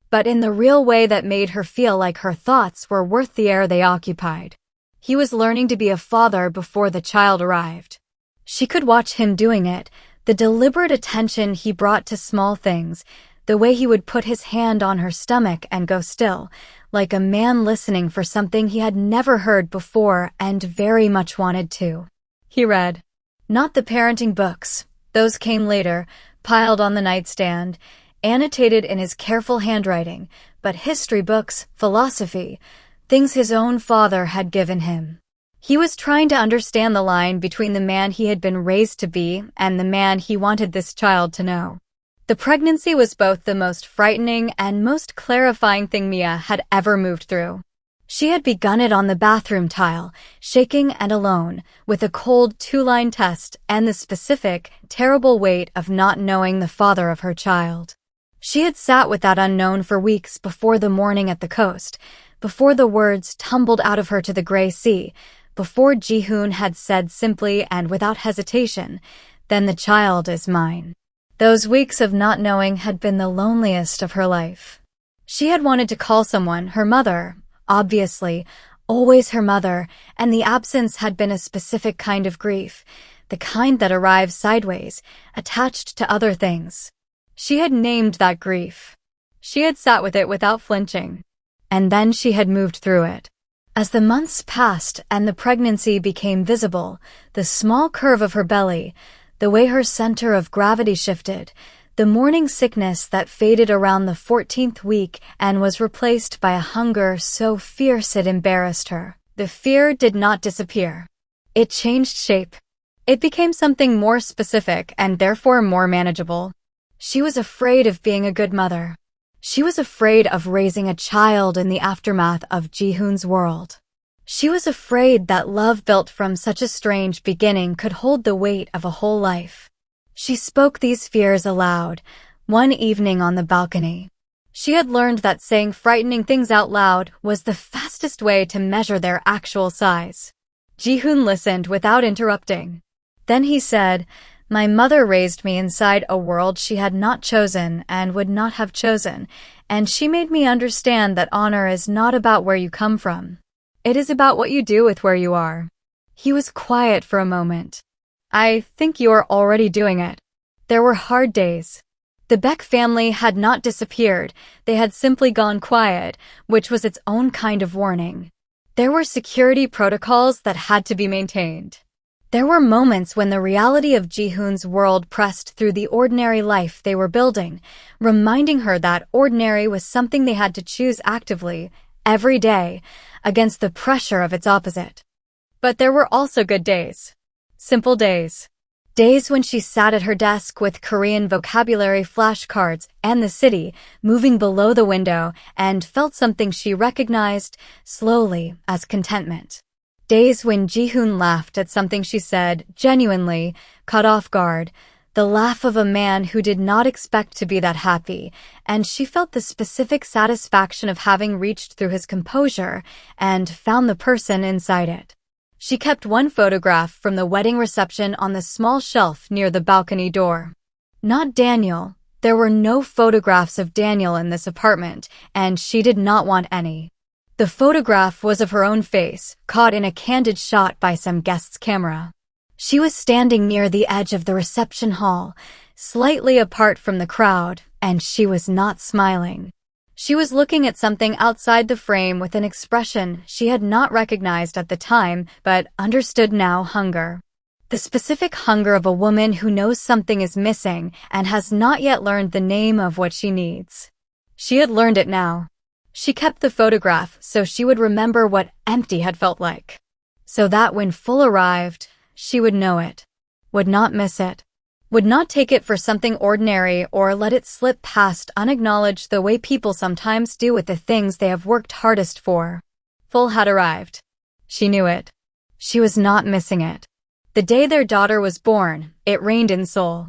but in the real way that made her feel like her thoughts were worth the air they occupied. He was learning to be a father before the child arrived. She could watch him doing it, the deliberate attention he brought to small things, the way he would put his hand on her stomach and go still, like a man listening for something he had never heard before and very much wanted to. He read. Not the parenting books, those came later, piled on the nightstand, annotated in his careful handwriting, but history books, philosophy, things his own father had given him. He was trying to understand the line between the man he had been raised to be and the man he wanted this child to know. The pregnancy was both the most frightening and most clarifying thing Mia had ever moved through. She had begun it on the bathroom tile, shaking and alone, with a cold 2-line test and the specific, terrible weight of not knowing the father of her child. She had sat with that unknown for weeks before the morning at the coast, before the words tumbled out of her to the gray sea, before Ji-hoon had said simply and without hesitation, "Then the child is mine." Those weeks of not knowing had been the loneliest of her life. She had wanted to call someone, her mother, obviously, always her mother, and the absence had been a specific kind of grief, the kind that arrives sideways, attached to other things. She had named that grief. She had sat with it without flinching. And then she had moved through it. As the months passed and the pregnancy became visible, the small curve of her belly, the way her center of gravity shifted, the morning sickness that faded around the 14th week and was replaced by a hunger so fierce it embarrassed her. The fear did not disappear. It changed shape. It became something more specific and therefore more manageable. She was afraid of being a good mother. She was afraid of raising a child in the aftermath of Ji-hoon's world. She was afraid that love built from such a strange beginning could hold the weight of a whole life. She spoke these fears aloud, One evening on the balcony, she had learned that saying frightening things out loud was the fastest way to measure their actual size. Ji-hoon listened without interrupting. Then he said, "My mother raised me inside a world she had not chosen and would not have chosen, and she made me understand that honor is not about where you come from. It is about what you do with where you are." He was quiet for a moment. "I think you are already doing it." There were hard days. The Beck family had not disappeared, they had simply gone quiet, which was its own kind of warning. There were security protocols that had to be maintained. There were moments when the reality of Ji-hoon's world pressed through the ordinary life they were building, reminding her that ordinary was something they had to choose actively, every day, against the pressure of its opposite. But there were also good days. Simple days. Days when she sat at her desk with Korean vocabulary flashcards and the city moving below the window and felt something she recognized slowly as contentment. Days when Ji-hoon laughed at something she said, genuinely, caught off guard, the laugh of a man who did not expect to be that happy, and she felt the specific satisfaction of having reached through his composure and found the person inside it. She kept one photograph from the wedding reception on the small shelf near the balcony door. Not Daniel. There were no photographs of Daniel in this apartment, and she did not want any. The photograph was of her own face, caught in a candid shot by some guest's camera. She was standing near the edge of the reception hall, slightly apart from the crowd, and she was not smiling. She was looking at something outside the frame with an expression she had not recognized at the time, but understood now: hunger. The specific hunger of a woman who knows something is missing and has not yet learned the name of what she needs. She had learned it now. She kept the photograph so she would remember what empty had felt like. So that when full arrived, she would know it, would not miss it, would not take it for something ordinary or let it slip past unacknowledged the way people sometimes do with the things they have worked hardest for. Full had arrived. She knew it. She was not missing it. The day their daughter was born, it rained in Seoul.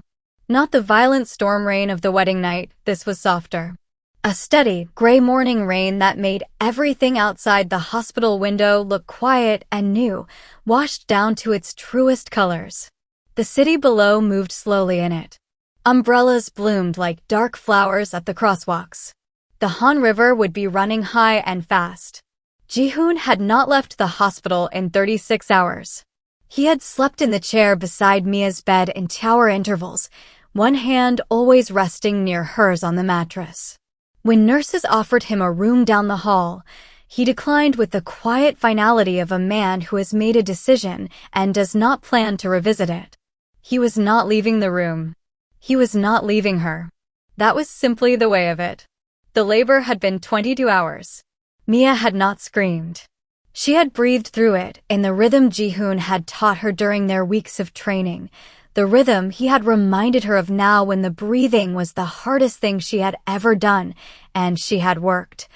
Not the violent storm rain of the wedding night, this was softer. A steady, gray morning rain that made everything outside the hospital window look quiet and new, washed down to its truest colors. The city below moved slowly in it. Umbrellas bloomed like dark flowers at the crosswalks. The Han River would be running high and fast. Ji-hoon had not left the hospital in 36 hours. He had slept in the chair beside Mia's bed in hour intervals, one hand always resting near hers on the mattress. When nurses offered him a room down the hall, he declined with the quiet finality of a man who has made a decision and does not plan to revisit it. He was not leaving the room. He was not leaving her. That was simply the way of it. The labor had been 22 hours. Mia had not screamed. She had breathed through it in the rhythm Ji-hoon had taught her during their weeks of training, the rhythm he had reminded her of now when the breathing was the hardest thing she had ever done, and she had worked.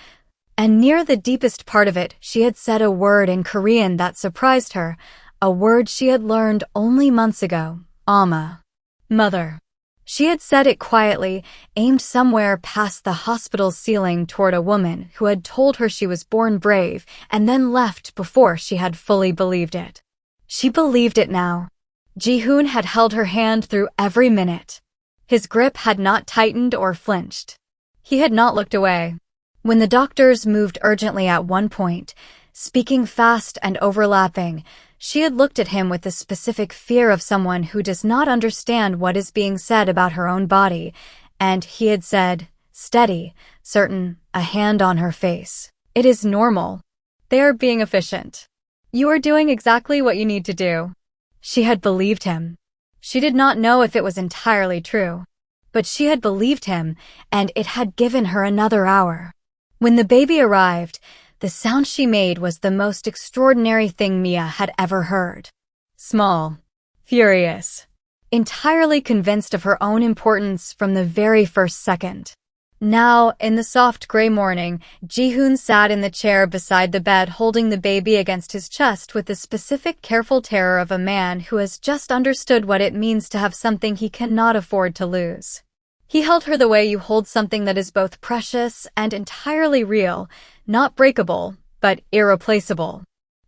And near the deepest part of it, she had said a word in Korean that surprised her, a word she had learned only months ago. Amma. Mother. She had said it quietly, aimed somewhere past the hospital's ceiling toward a woman who had told her she was born brave and then left before she had fully believed it. She believed it now. Ji-hoon had held her hand through every minute. His grip had not tightened or flinched. He had not looked away. When the doctors moved urgently at one point, speaking fast and overlapping, she had looked at him with the specific fear of someone who does not understand what is being said about her own body, and he had said, steady, certain, a hand on her face. It is normal. They are being efficient. You are doing exactly what you need to do. She had believed him. She did not know if it was entirely true, but she had believed him, and it had given her another hour. When the baby arrived, the sound she made was the most extraordinary thing Mia had ever heard. Small, furious, entirely convinced of her own importance from the very first second. Now, in the soft gray morning, Ji-hoon sat in the chair beside the bed holding the baby against his chest with the specific careful terror of a man who has just understood what it means to have something he cannot afford to lose. He held her the way you hold something that is both precious and entirely real, not breakable, but irreplaceable.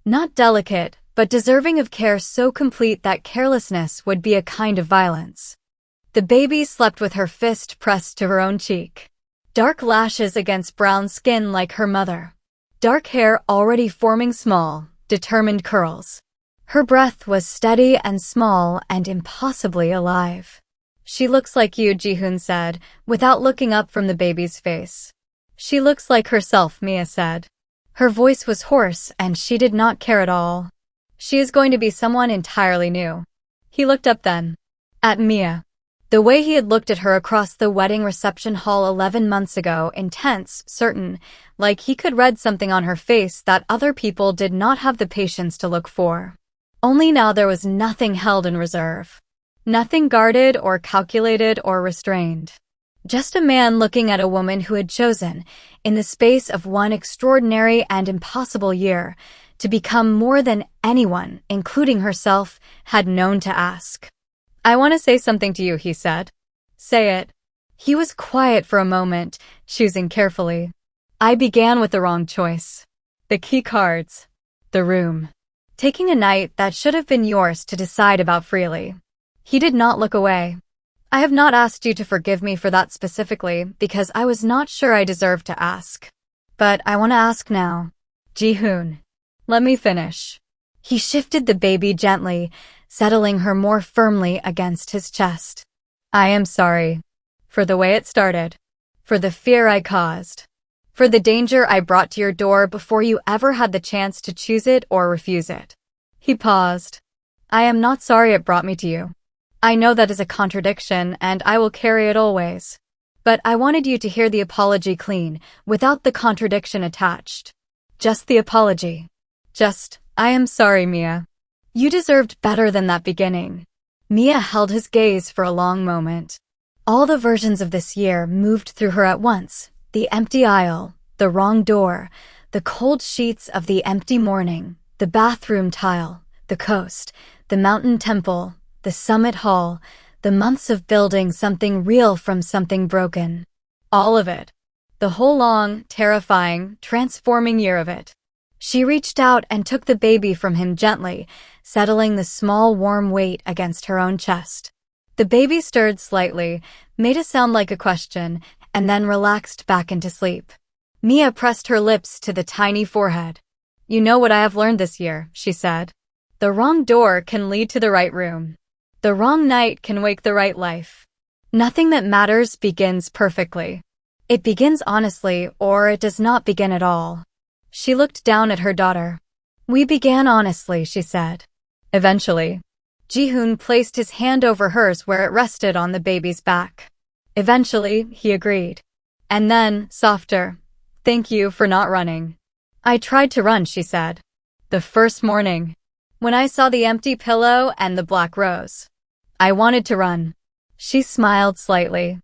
Not delicate, but deserving of care so complete that carelessness would be a kind of violence. The baby slept with her fist pressed to her own cheek. Dark lashes against brown skin like her mother. Dark hair already forming small, determined curls. Her breath was steady and small and impossibly alive. She looks like you, Ji-hoon said, without looking up from the baby's face. She looks like herself, Mia said. Her voice was hoarse and she did not care at all. She is going to be someone entirely new. He looked up then. At Mia. The way he had looked at her across the wedding reception hall 11 months ago, intense, certain, like he could read something on her face that other people did not have the patience to look for. Only now there was nothing held in reserve. Nothing guarded or calculated or restrained. Just a man looking at a woman who had chosen, in the space of one extraordinary and impossible year, to become more than anyone, including herself, had known to ask. I want to say something to you, he said. Say it. He was quiet for a moment, choosing carefully. I began with the wrong choice. The key cards. The room. Taking a night that should have been yours to decide about freely. He did not look away. I have not asked you to forgive me for that specifically because I was not sure I deserved to ask. But I want to ask now. Ji-hoon. Let me finish. He shifted the baby gently, settling her more firmly against his chest. I am sorry. For the way it started. For the fear I caused. For the danger I brought to your door before you ever had the chance to choose it or refuse it. He paused. I am not sorry it brought me to you. I know that is a contradiction, and I will carry it always. But I wanted you to hear the apology clean, without the contradiction attached. Just the apology. Just, I am sorry, Mia. You deserved better than that beginning. Mia held his gaze for a long moment. All the versions of this year moved through her at once. The empty aisle, the wrong door, the cold sheets of the empty morning, the bathroom tile, the coast, the mountain temple, the summit hall, the months of building something real from something broken. All of it. The whole long, terrifying, transforming year of it. She reached out and took the baby from him gently, settling the small warm weight against her own chest. The baby stirred slightly, made a sound like a question, and then relaxed back into sleep. Mia pressed her lips to the tiny forehead. You know what I have learned this year, she said. The wrong door can lead to the right room. The wrong night can wake the right life. Nothing that matters begins perfectly. It begins honestly, or it does not begin at all. She looked down at her daughter. We began honestly, she said. Eventually. Ji-hoon placed his hand over hers where it rested on the baby's back. Eventually, he agreed. And then, softer. Thank you for not running. I tried to run, she said. The first morning. When I saw the empty pillow and the black rose. I wanted to run. She smiled slightly.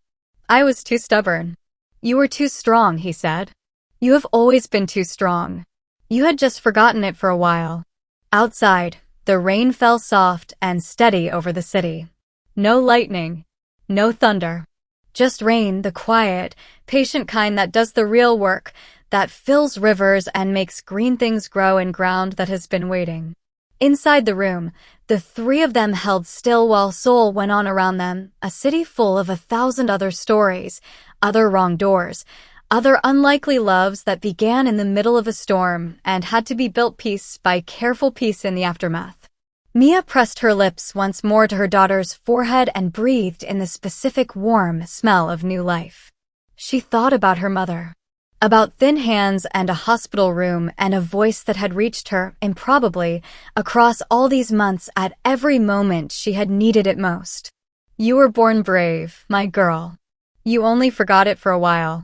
I was too stubborn. You were too strong, he said. You have always been too strong. You had just forgotten it for a while. Outside, the rain fell soft and steady over the city. No lightning. No thunder. Just rain, the quiet, patient kind that does the real work, that fills rivers and makes green things grow in ground that has been waiting. Inside the room, the three of them held still while Seoul went on around them, a city full of 1,000 other stories, other wrong doors, other unlikely loves that began in the middle of a storm and had to be built piece by careful piece in the aftermath. Mia pressed her lips once more to her daughter's forehead and breathed in the specific warm smell of new life. She thought about her mother. About thin hands and a hospital room and a voice that had reached her, improbably, across all these months at every moment she had needed it most. You were born brave, my girl. You only forgot it for a while.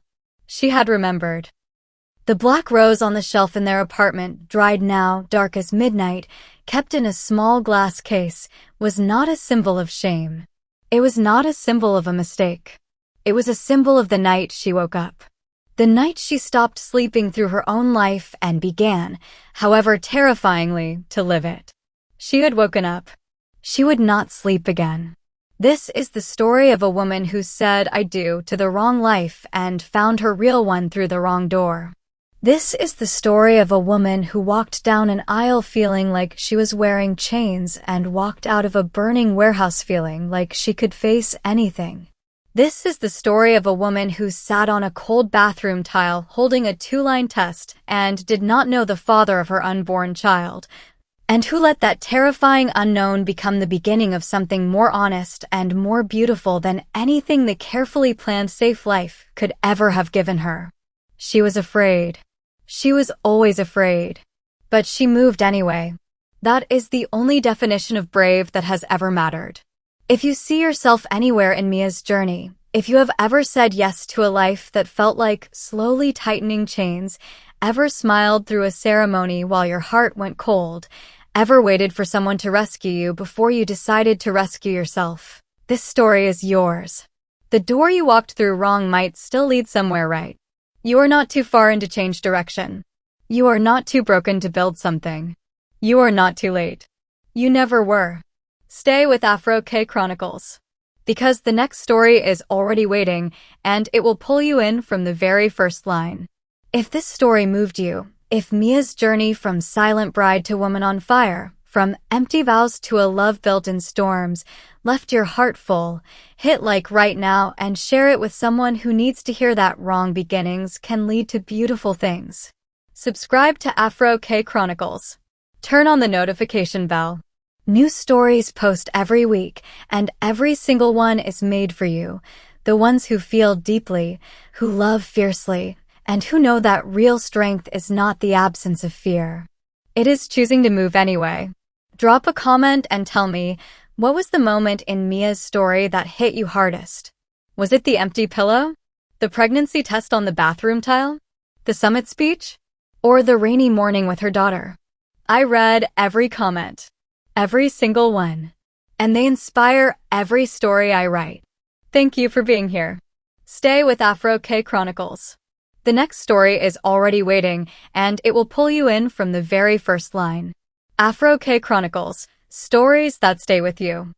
She had remembered. The black rose on the shelf in their apartment, dried now, dark as midnight, kept in a small glass case, was not a symbol of shame. It was not a symbol of a mistake. It was a symbol of the night she woke up. The night she stopped sleeping through her own life and began, however terrifyingly, to live it. She had woken up. She would not sleep again. This is the story of a woman who said "I do" to the wrong life and found her real one through the wrong door. This is the story of a woman who walked down an aisle feeling like she was wearing chains and walked out of a burning warehouse feeling like she could face anything. This is the story of a woman who sat on a cold bathroom tile holding a 2-line test and did not know the father of her unborn child, and who let that terrifying unknown become the beginning of something more honest and more beautiful than anything the carefully planned safe life could ever have given her. She was afraid. She was always afraid. But she moved anyway. That is the only definition of brave that has ever mattered. If you see yourself anywhere in Mia's journey, if you have ever said yes to a life that felt like slowly tightening chains, ever smiled through a ceremony while your heart went cold, ever waited for someone to rescue you before you decided to rescue yourself, this story is yours. The door you walked through wrong might still lead somewhere right. You are not too far in to change direction. You are not too broken to build something. You are not too late. You never were. Stay with Afro-Korean Chronicles. Because the next story is already waiting, and it will pull you in from the very first line. If this story moved you, if Mia's journey from silent bride to woman on fire, from empty vows to a love built in storms, left your heart full, hit like right now and share it with someone who needs to hear that wrong beginnings can lead to beautiful things. Subscribe to Afro-Korean Chronicles. Turn on the notification bell. New stories post every week, and every single one is made for you. The ones who feel deeply, who love fiercely, and who know that real strength is not the absence of fear. It is choosing to move anyway. Drop a comment and tell me, what was the moment in Mia's story that hit you hardest? Was it the empty pillow? The pregnancy test on the bathroom tile? The summit speech? Or the rainy morning with her daughter? I read every comment. Every single one. And they inspire every story I write. Thank you for being here. Stay with Afro-Korean Chronicles. The next story is already waiting, and it will pull you in from the very first line. Afro-Korean Chronicles, stories that stay with you.